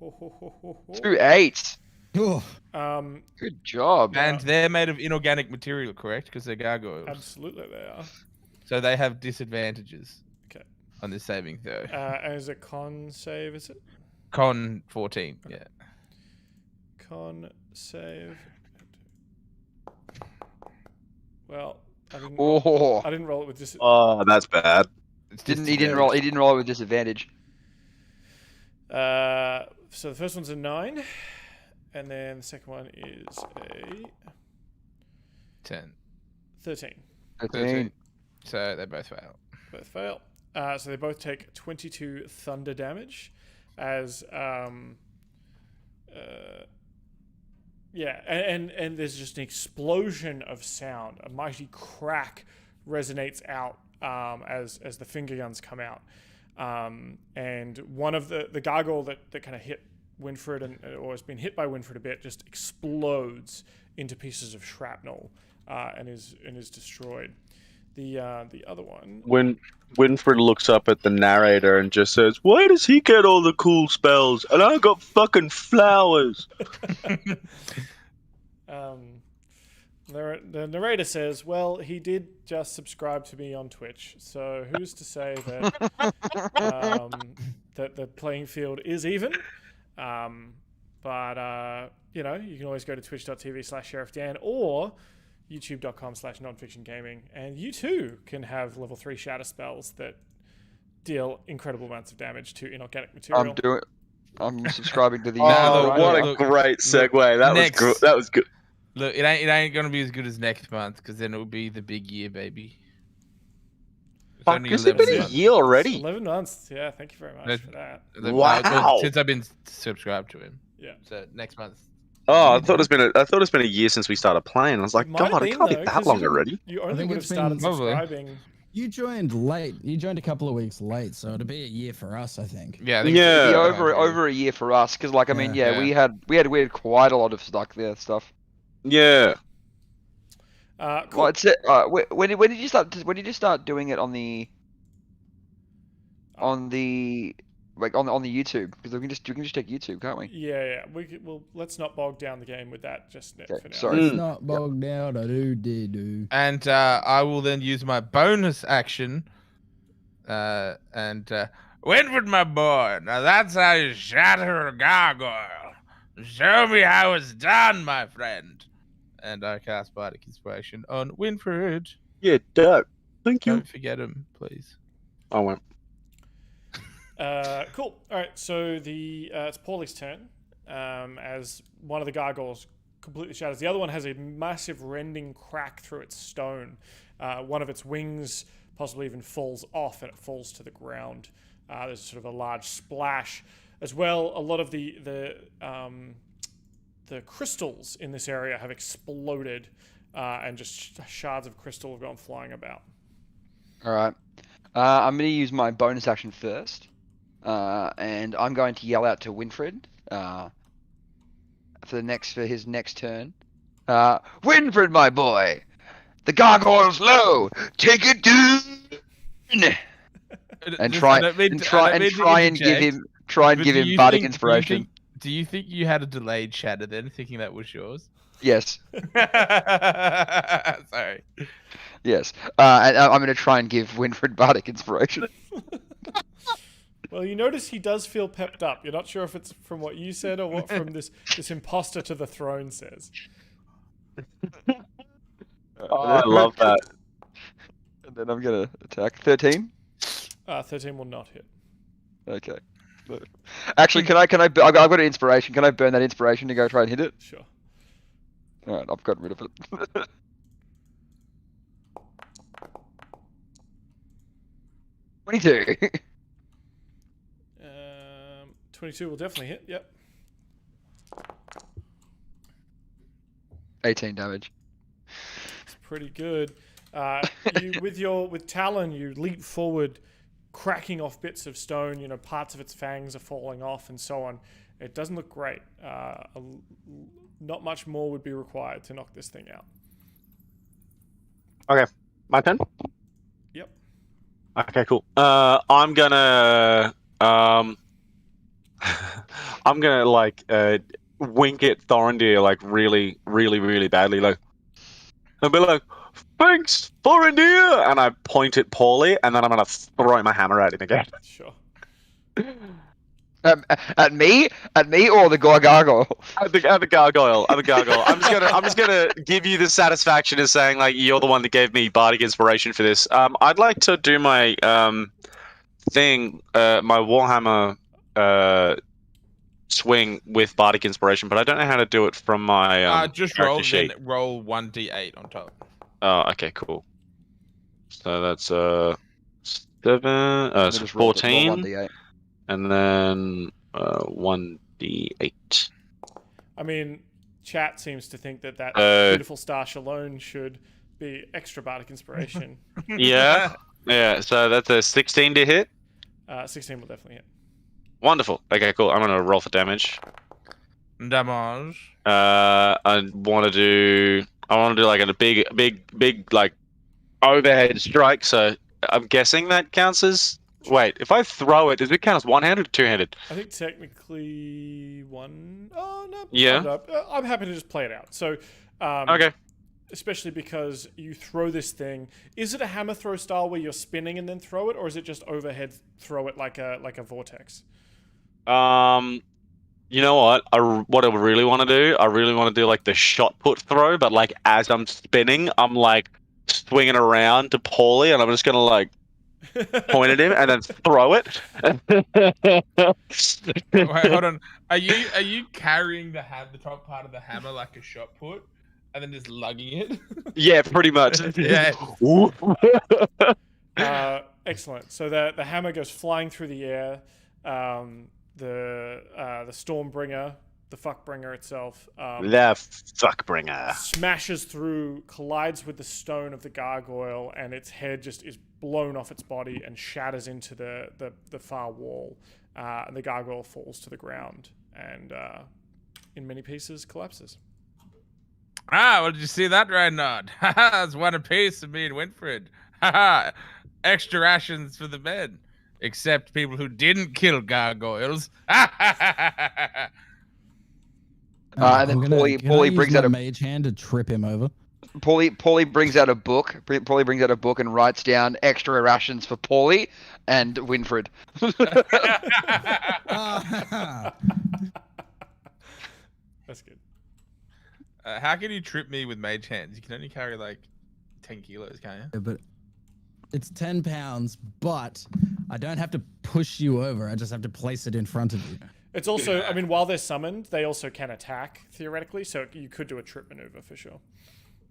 Two 8s. Oh, Good job. And they're made of inorganic material, correct? Because they're gargoyles. Absolutely, they are. So they have disadvantages. Okay. On this saving throw. And is it con save? Is it Con 14? Yeah. con save? Well, I didn't. Oh, I didn't roll it with this. Oh, that's bad. he didn't roll it with disadvantage. So the first one's a 9, and then the second one is a 10. 13. 13. So they both fail. Both fail. So they both take 22 thunder damage, as yeah, and there's just an explosion of sound. A mighty crack resonates out as the finger guns come out. And one of the gargoyle that kind of hit Winfred or has been hit by Winfred a bit just explodes into pieces of shrapnel and is destroyed. The other one. When Winfred looks up at the narrator and just says, "Why does he get all the cool spells and I got fucking flowers?" The narrator says, "Well, he did just subscribe to me on Twitch, so who's to say that that the playing field is even?" But you know, you can always go to twitch.tv/sheriffdan or youtube.com/nonfictiongaming, and you too can have level 3 shatter spells that deal incredible amounts of damage to inorganic material. I'm subscribing to the. What a great segue! That was good. Look, it ain't gonna be as good as next month, because then it'll be the big year, baby. Fuck, has it been a year already? 11 months. Yeah, thank you very much for that. Wow! Since I've been subscribed to him. Yeah. So next month. Oh, I thought it's been a year since we started playing. I was like, God, it can't be that long already. You only think would have it's been started probably. subscribing. you joined late. You joined a couple of weeks late, so it'll be a year for us, I think. Yeah, I think Yeah. Be over a year for us, because like I mean, Yeah. we had quite a lot of stuff. Yeah. Cool. Well, it's when did you start doing it on the like on the YouTube, because we can just take YouTube, can't we? Yeah. Well, let's not bog down the game with that just Okay, for now. sorry. It's not bogged down. I do. And I will then use my bonus action. Winfred, my boy, now that's how you shatter a gargoyle. Show me how it's done, my friend. And I cast Bardic Inspiration on Winfred. Yeah, dope. Thank you. Don't forget him, please. I won't. Cool. All right. So it's Pauly's turn. As one of the gargoyles completely shatters, the other one has a massive rending crack through its stone. One of its wings possibly even falls off, and it falls to the ground. There's sort of a large splash as well. A lot of the crystals in this area have exploded, and just shards of crystal have gone flying about. All right. I'm going to use my bonus action first, and I'm going to yell out to Winfred for his next turn. Winfred, my boy, the gargoyle's low. Take it down. And try and give him bardic inspiration. Do you think you had a delayed chatter then, thinking that was yours? Yes. Sorry. Yes. And I'm going to try and give Winfred bardic inspiration. Well, you notice he does feel pepped up. You're not sure if it's from what you said or what from this imposter to the throne says. Oh, I love that. And then I'm going to attack 13. 13 will not hit. Okay. Actually, I've got an inspiration. Can I burn that inspiration to go try and hit it? Sure. All right, I've gotten rid of it. 22. 22 will definitely hit. Yep. 18 damage. It's pretty good. With Talon, you leap forward, cracking off bits of stone. You know, parts of its fangs are falling off, and so on. It doesn't look great. Not much more would be required to knock this thing out. Okay, my turn. Yep. Okay, cool. I'm gonna wink at Thorendir like really, really, really badly. Like, I'll be like, "Thanks, Thorendir," and I point at Pauly, and then I'm gonna throw my hammer at him again. Sure. At me or the gargoyle? At the gargoyle. I'm just gonna give you the satisfaction of saying like you're the one that gave me bardic inspiration for this. I'd like to do my thing, my Warhammer swing with bardic inspiration, but I don't know how to do it from my just character roll sheet. then roll 1d8 on top. Oh, okay, cool. So that's 7, so Just roll 14, 1d8. and then 1d8. I mean, chat seems to think that beautiful stash alone should be extra bardic inspiration. Yeah, yeah. So that's a 16 to hit. 16 will definitely hit. Wonderful. Okay, cool. I'm gonna roll for damage. Damage. I want to do like a big like overhead strike. So I'm guessing that counts as. Wait, if I throw it, does it count as one-handed or two-handed? I think technically one. Oh no. Yeah. I'm happy to just play it out. So. Okay. Especially because you throw this thing. Is it a hammer throw style where you're spinning and then throw it, or is it just overhead throw it like a vortex? You know what? What I really want to do, I really want to do like the shot put throw, but like as I'm spinning, I'm like swinging around to Pauly, and I'm just gonna like point at him and then throw it. Wait, hold on. Are you carrying the top part of the hammer like a shot put, and then just lugging it? Yeah, pretty much. Yeah. Excellent. So the hammer goes flying through the air. The Stormbringer, the Fuckbringer itself, the Fuckbringer smashes through, collides with the stone of the gargoyle, and its head just is blown off its body and shatters into the far wall. And the gargoyle falls to the ground and in many pieces collapses. Well, did you see that, Reynard? That's one apiece of me and Winfred. Extra rations for the men. Except people who didn't kill gargoyles. And then Pauly brings out a mage hand to trip him over. Pauly brings out a book. Pauly brings out a book and writes down extra rations for Pauly and Winfred. That's good. How can you trip me with mage hands? You can only carry like 10 kilos, can't you? Yeah, but it's 10 pounds, but I don't have to push you over. I just have to place it in front of you. It's also, I mean, while they're summoned, they also can attack, theoretically, so you could do a trip maneuver for sure.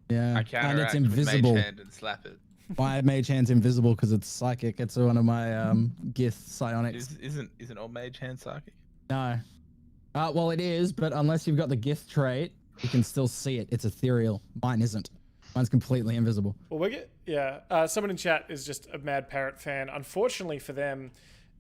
Yeah, I and it's counteract with invisible. mage hand and slap it. My mage hand's invisible because it's psychic. It's one of my Gith psionics. Isn't all mage hand psychic? No. Well, it is, but unless you've got the Gith trait, you can still see it. It's ethereal. Mine isn't. Mine's completely invisible. Well, someone in chat is just a mad Parrot fan. Unfortunately for them,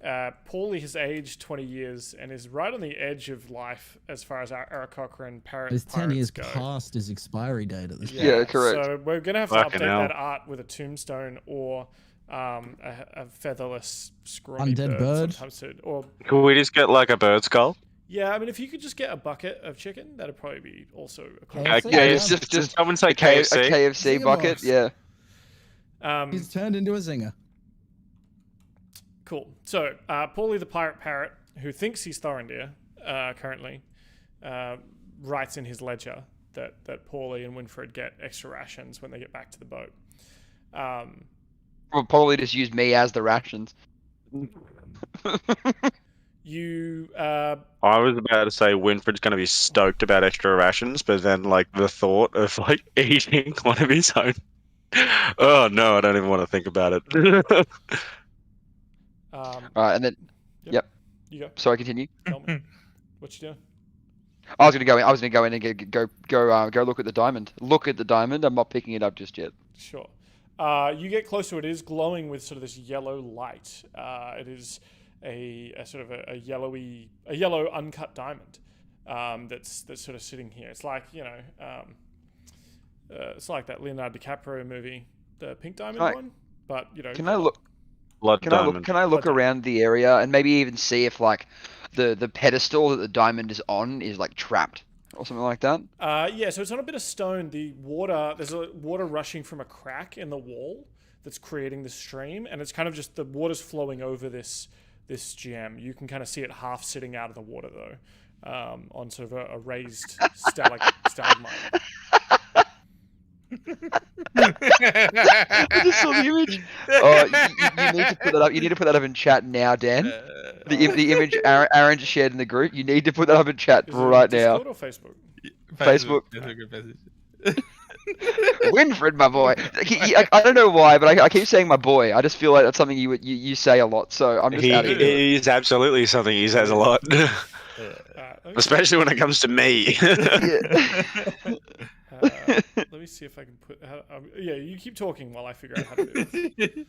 Pauly has aged 20 years and is right on the edge of life as far as our Aaraockra and Parrot There's 10 years go. past his expiry date at this point. Yeah, correct. So we're going to have to Fucking update hell. that art with a tombstone or a featherless scrawny Undead bird? sometimes soon. Or Could we just get like a bird skull? yeah, I mean, if you could just get a bucket of chicken, that'd probably be also a cool. KFC? Yeah, Yeah, it's just someone say a KFC. KFC Zinger bucket. box. Yeah. He's turned into a zinger. Cool. So, Pauly the Pirate Parrot, who thinks he's Thorendir currently, writes in his ledger that Pauly and Winfred get extra rations when they get back to the boat. We'll probably just use me as the rations. You I was about to say Winfred's going to be stoked about extra rations, but then like the thought of like eating one of his own. Oh no, I don't even want to think about it. Alright, and then you go. sorry, continue. Tell me. What you doing? I was gonna go in and go look at the diamond. Look at the diamond. I'm not picking it up just yet. Sure. You get close to it. It is glowing with sort of this yellow light. It is a sort of a yellow uncut diamond that's sort of sitting here. It's like it's like that Leonardo DiCaprio movie, the Pink Diamond one. But Can I look? Blood Can diamond. I look around the area and maybe even see if like the pedestal that the diamond is on is like trapped or something like that? Yeah, so it's on a bit of stone. There's a water rushing from a crack in the wall that's creating the stream, and it's kind of just the water's flowing over this gem. You can kind of see it half sitting out of the water though, on sort of a raised stalagmite. I just saw the image. Oh, you need to put that up. You need to put that up in chat now, Dan. The image Aaron just shared in the group. You need to put that up in chat right now. Discord or Facebook? Facebook. Winfred, my boy. I don't know why, but I keep saying my boy. I just feel like that's something you say a lot. So I'm just adding it. He's absolutely something he says a lot. Especially when it comes to me. Let me see if I can put. Yeah, you keep talking while I figure out how to do it.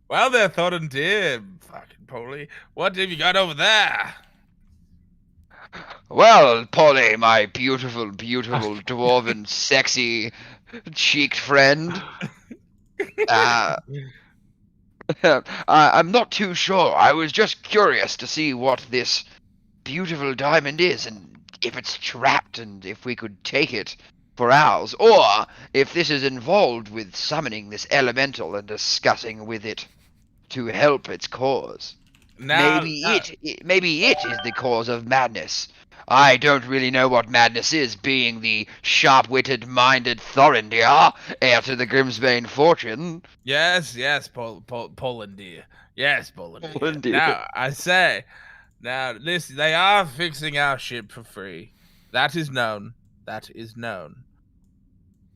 Well, there, Thorendir, fucking Pauly. What have you got over there? Well, Pauly, my beautiful, beautiful dwarven, sexy, cheeked friend. I'm not too sure. I was just curious to see what this beautiful diamond is and if it's trapped and if we could take it for ours, or if this is involved with summoning this elemental and discussing with it to help its cause. Maybe it is the cause of madness. I don't really know what madness is, being the sharp-witted, minded Thorendir, heir to the Grimsbane fortune. Yes, Paulendir. Yes, Paulendir. Now, I say, listen, they are fixing our ship for free. That is known.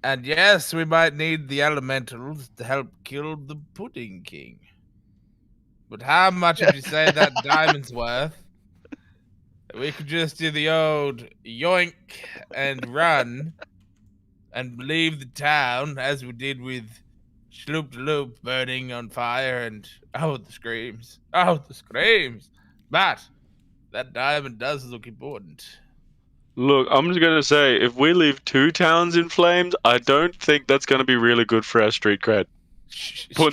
And yes, we might need the elementals to help kill the Pudding King. But how much would you say that diamond's worth? We could just do the old yoink and run and leave the town as we did with Sloop de Loop burning on fire and the screams. But that diamond does look important. Look, I'm just gonna say, if we leave 2 towns in flames, I don't think that's gonna be really good for our street cred. I'm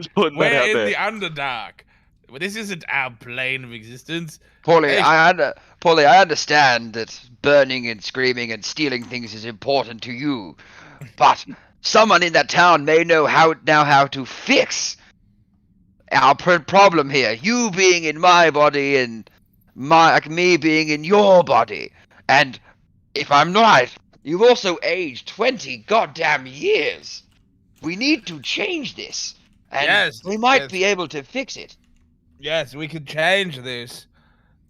just putting that out there. We're in the Underdark. Well, this isn't our plane of existence. Pauly, Hey. I understand that burning and screaming and stealing things is important to you, but someone in that town may know how to fix our problem here. You being in my body and me being in your body, and if I'm right, you've also aged 20 goddamn years. We need to change this, and we might be able to fix it. Yes, we could change this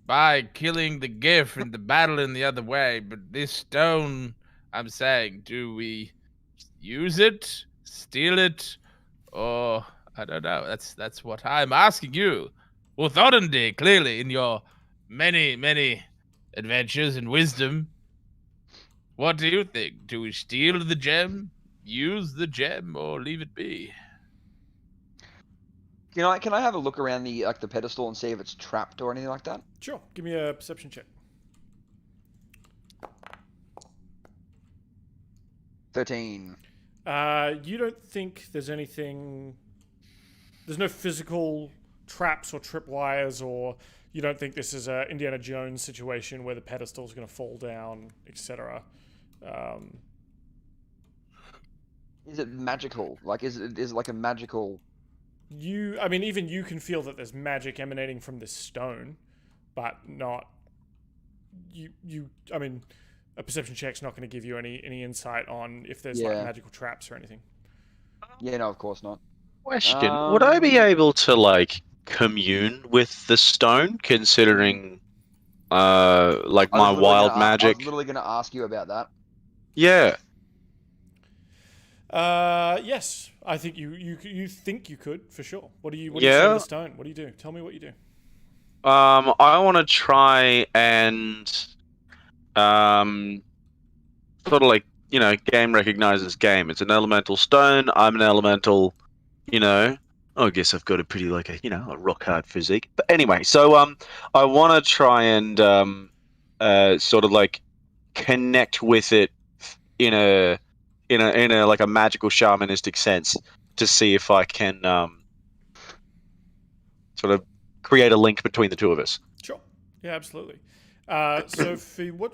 by killing the Gif and the battle in the other way, but this stone, I'm saying, do we use it, steal it, or I don't know. That's what I'm asking you. Well, Thorendir, clearly, in your many, many adventures and wisdom, what do you think? Do we steal the gem, use the gem, or leave it be? Can I have a look around the pedestal and see if it's trapped or anything like that? Sure. Give me a perception check. 13. You don't think there's anything... There's no physical traps or tripwires, or you don't think this is a Indiana Jones situation where the pedestal's going to fall down, etc. Is it magical? Like, is it like a magical... Even you can feel that there's magic emanating from this stone, but not... a perception check's not going to give you any insight on if there's like magical traps or anything. Yeah, no, of course not. Question: would I be able to commune with the stone, considering my wild magic? I was literally going to ask you about that. Yeah. Yes, I think you think you could for sure. What do you say to the stone? What do you do? Tell me what you do. I want to try and sort of game recognizes game. It's an elemental stone. I'm an elemental. I guess I've got a pretty a rock hard physique. But anyway, so I want to try and sort of connect with it in a a magical shamanistic sense to see if I can sort of create a link between the two of us. Sure. Yeah, absolutely. So for what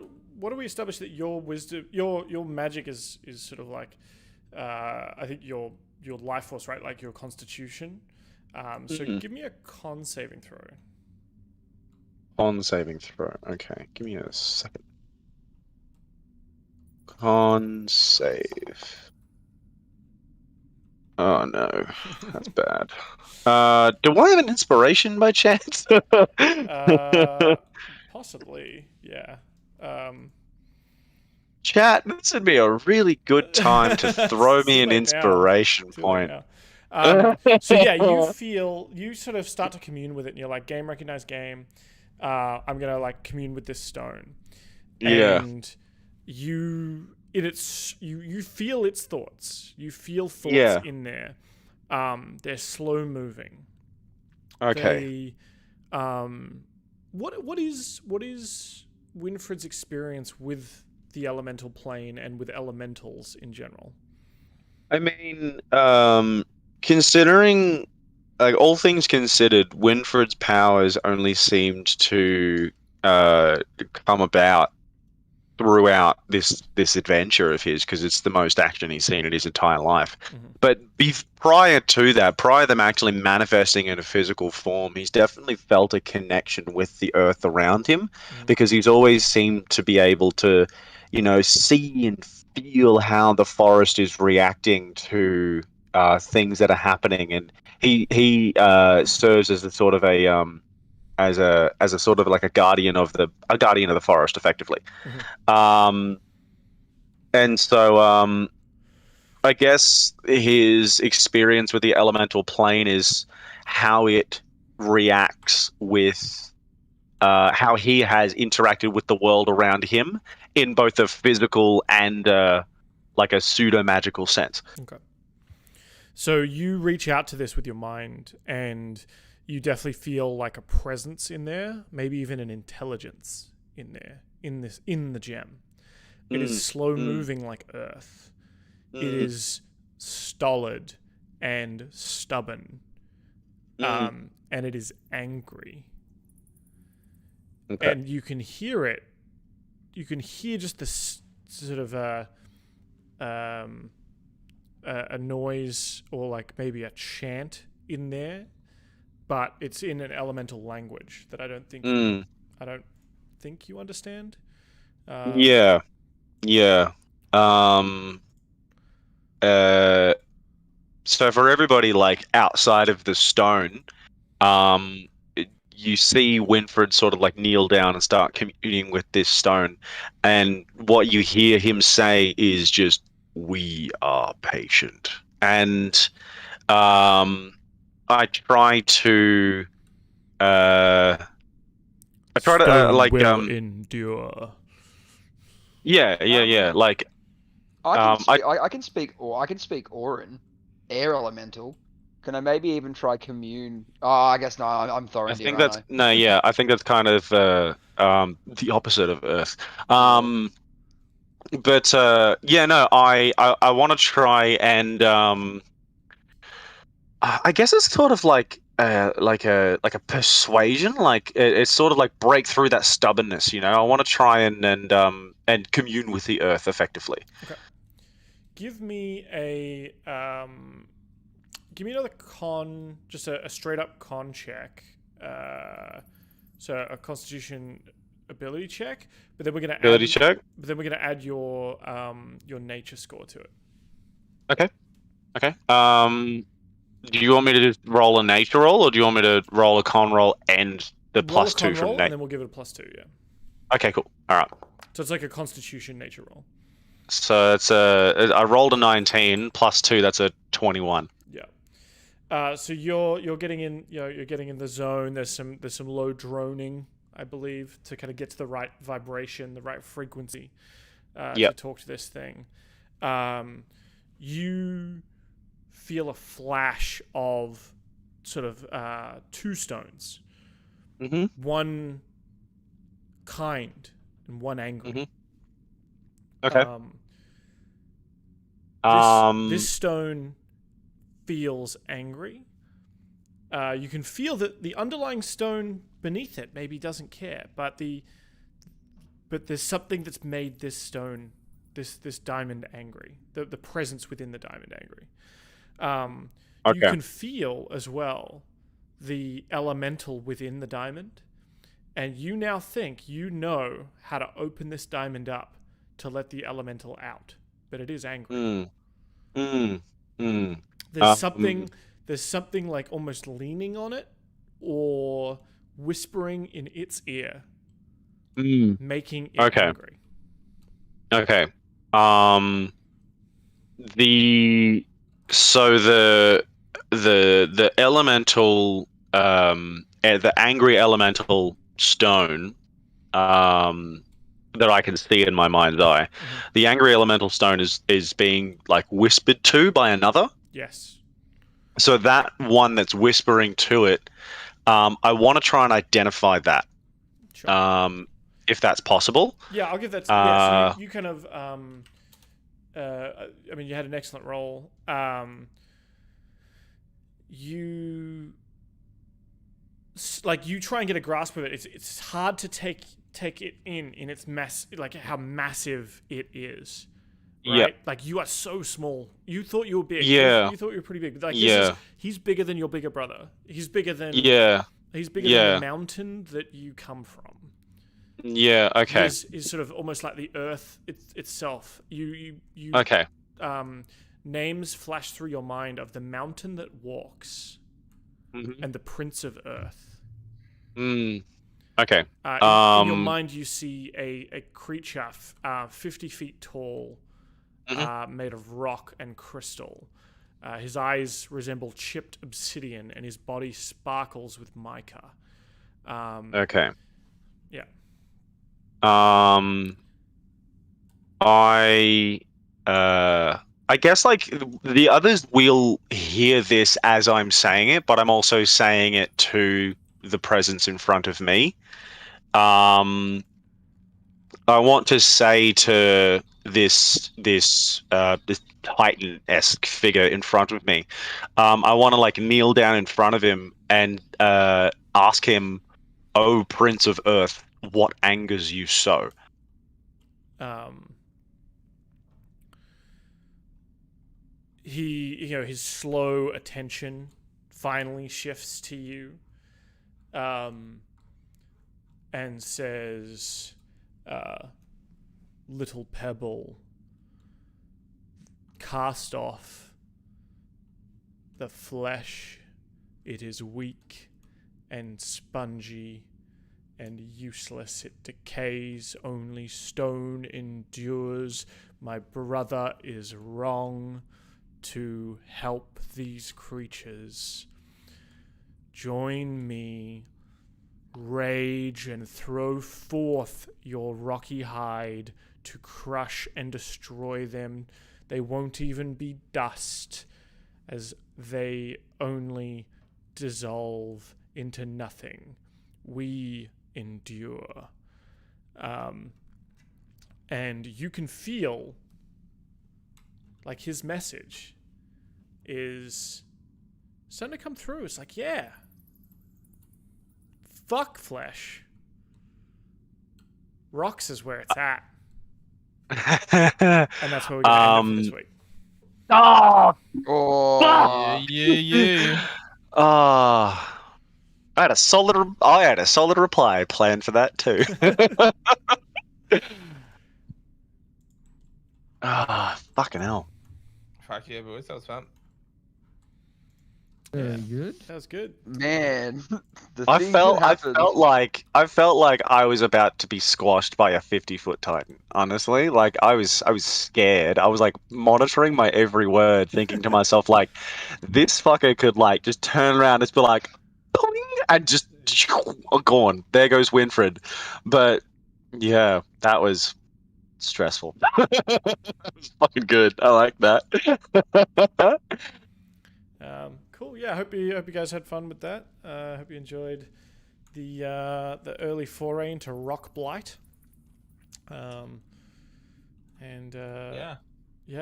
do we establish that your wisdom, your magic is sort of like, I think your life force, right? Like your constitution. So give me a con saving throw. Con saving throw. Okay, give me a second. Con save. Oh no, that's bad. Do I have an inspiration by chance? Possibly, yeah. Chat, this would be a really good time to throw me an inspiration point. So yeah, you sort of start to commune with it, and you're like, game recognized game. I'm gonna like commune with this stone. Yeah. And you feel its thoughts. You feel thoughts in there. They're slow moving. Okay. What is Winfred's experience with the elemental plane and with elementals in general? I mean, considering, like, all things considered, Winfred's powers only seemed to come about throughout this adventure of his, because it's the most action he's seen in his entire life. But prior to them actually manifesting in a physical form, he's definitely felt a connection with the earth around him, because he's always seemed to be able to, see and feel how the forest is reacting to things that are happening, and he serves as a sort of as a sort of like a guardian of the forest, effectively. And so I guess his experience with the elemental plane is how it reacts with how he has interacted with the world around him in both a physical and like a pseudo-magical sense. Okay. So you reach out to this with your mind, and you definitely feel like a presence in there, maybe even an intelligence in there, in the gem. It is slow moving like earth. It is stolid and stubborn. And it is angry. Okay. And you can hear it. You can hear just this sort of a noise, or like maybe a chant in there, but it's in an elemental language that I don't think you understand. Yeah. So for everybody, like, outside of the stone, you see Winfred sort of like kneel down and start communing with this stone, and what you hear him say is just, "We are patient." And I try to endure. Yeah. Like, I can speak Auran, air elemental. Can I maybe even try commune? Oh, I guess no. I'm Thorendir. I think that's no. Yeah, I think that's kind of the opposite of Earth. But yeah, no. I want to try and I guess it's sort of like a persuasion. Like it's sort of like break through that stubbornness. I want to try and commune with the Earth effectively. Okay. Give me another con, just a straight up con check. So a Constitution ability check, but then we're gonna add your nature score to it. Okay. Do you want me to just roll a nature roll, or do you want me to roll a con roll and the +2 from nature? And then we'll give it a +2. Yeah. Okay. Cool. All right. So it's like a Constitution nature roll. So it's I rolled a 19 +2. That's a 21. Yeah. So you're getting in. You're getting in the zone. There's some low droning, I believe, to kind of get to the right vibration, the right frequency, to talk to this thing. You feel a flash of sort of two stones, one kind and one angry. Okay. This stone feels angry, You can feel that the underlying stone beneath it maybe doesn't care, but there's something that's made this stone, this diamond angry. The presence within the diamond angry. You can feel as well the elemental within the diamond, and you now think you know how to open this diamond up to let the elemental out, but it is angry. There's something like almost leaning on it or whispering in its ear, making it angry. Okay. The elemental, the angry elemental stone, that I can see in my mind's eye, the angry elemental stone is being like whispered to by another. Yes. So that one that's whispering to it, I want to try and identify that, if that's possible. Yeah, I'll give that. So you kind of, I mean, you had an excellent roll. You try and get a grasp of it. It's hard to take it in its mass, like how massive it is. Right? Yep. Like you are so small. You thought you were big. Yeah. You thought you were pretty big. Like he's bigger than your bigger brother. He's bigger than He's bigger than the mountain that you come from. Yeah. Okay. Is sort of almost like the earth itself. You Okay. Names flash through your mind of the mountain that walks, and the Prince of Earth. Okay. In your mind, you see a creature 50 feet tall, made of rock and crystal. His eyes resemble chipped obsidian, and his body sparkles with mica. Okay. Yeah. I guess like the others will hear this as I'm saying it, but I'm also saying it to the presence in front of me. I want to say to this Titan-esque figure in front of me, I want to like kneel down in front of him and ask him, "O Prince of Earth, what angers you so?" His slow attention finally shifts to you, and says, "Little pebble, cast off the flesh. It is weak and spongy and useless. It decays. Only stone endures. My brother is wrong to help these creatures. Join me. Rage and throw forth your rocky hide to crush and destroy them. They won't even be dust, as they only dissolve into nothing. We endure." And you can feel like his message is starting to come through. It's like, yeah, fuck flesh. Rocks is where it's at. And that's where we're going to end up for this week. Yeah. I had a solid reply planned for that too. Fucking hell. Fuck yeah, boys. That was fun. Very good. That was good. Man, I felt like I was about to be squashed by a 50-foot titan. Honestly, like I was scared. I was like monitoring my every word, thinking to myself like, this fucker could like just turn around and just be like, and just gone. There goes Winfred. But yeah, that was stressful. It's fucking good. I like that. Cool. Yeah, I hope you guys had fun with that. Hope you enjoyed the early foray into Rock Blight. Yeah.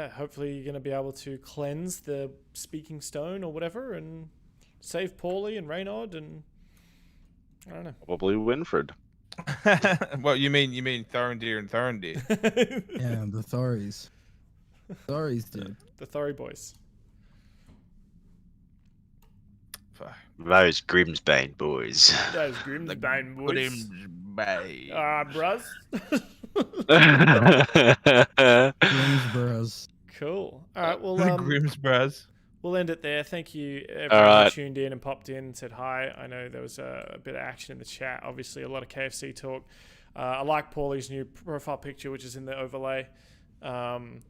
Hopefully you're going to be able to cleanse the speaking stone or whatever and save Pauly and Reynard and I don't know. Probably Winfred. What you mean? You mean Thorendir and Thorendir? Yeah, the Thories. Thories, dude. The Thory boys. Fuck. Those Grimsbane boys. Those Grimsbane boys. Grimsbane. Bruz. Grimsboroughs. Cool. All right. Well, Grimsbros. we'll end it there. Thank you, everyone All right. who tuned in and popped in and said hi. I know there was a bit of action in the chat. Obviously, a lot of KFC talk. I like Paulie's new profile picture, which is in the overlay. And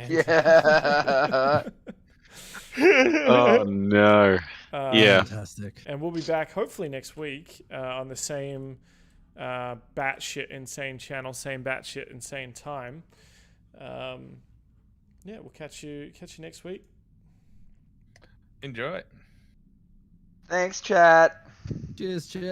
Yeah. Oh no. Yeah. Fantastic. And we'll be back hopefully next week on the same batshit insane channel, same batshit insane time. Yeah, we'll catch you next week. Enjoy. Thanks, chat. Cheers, chat.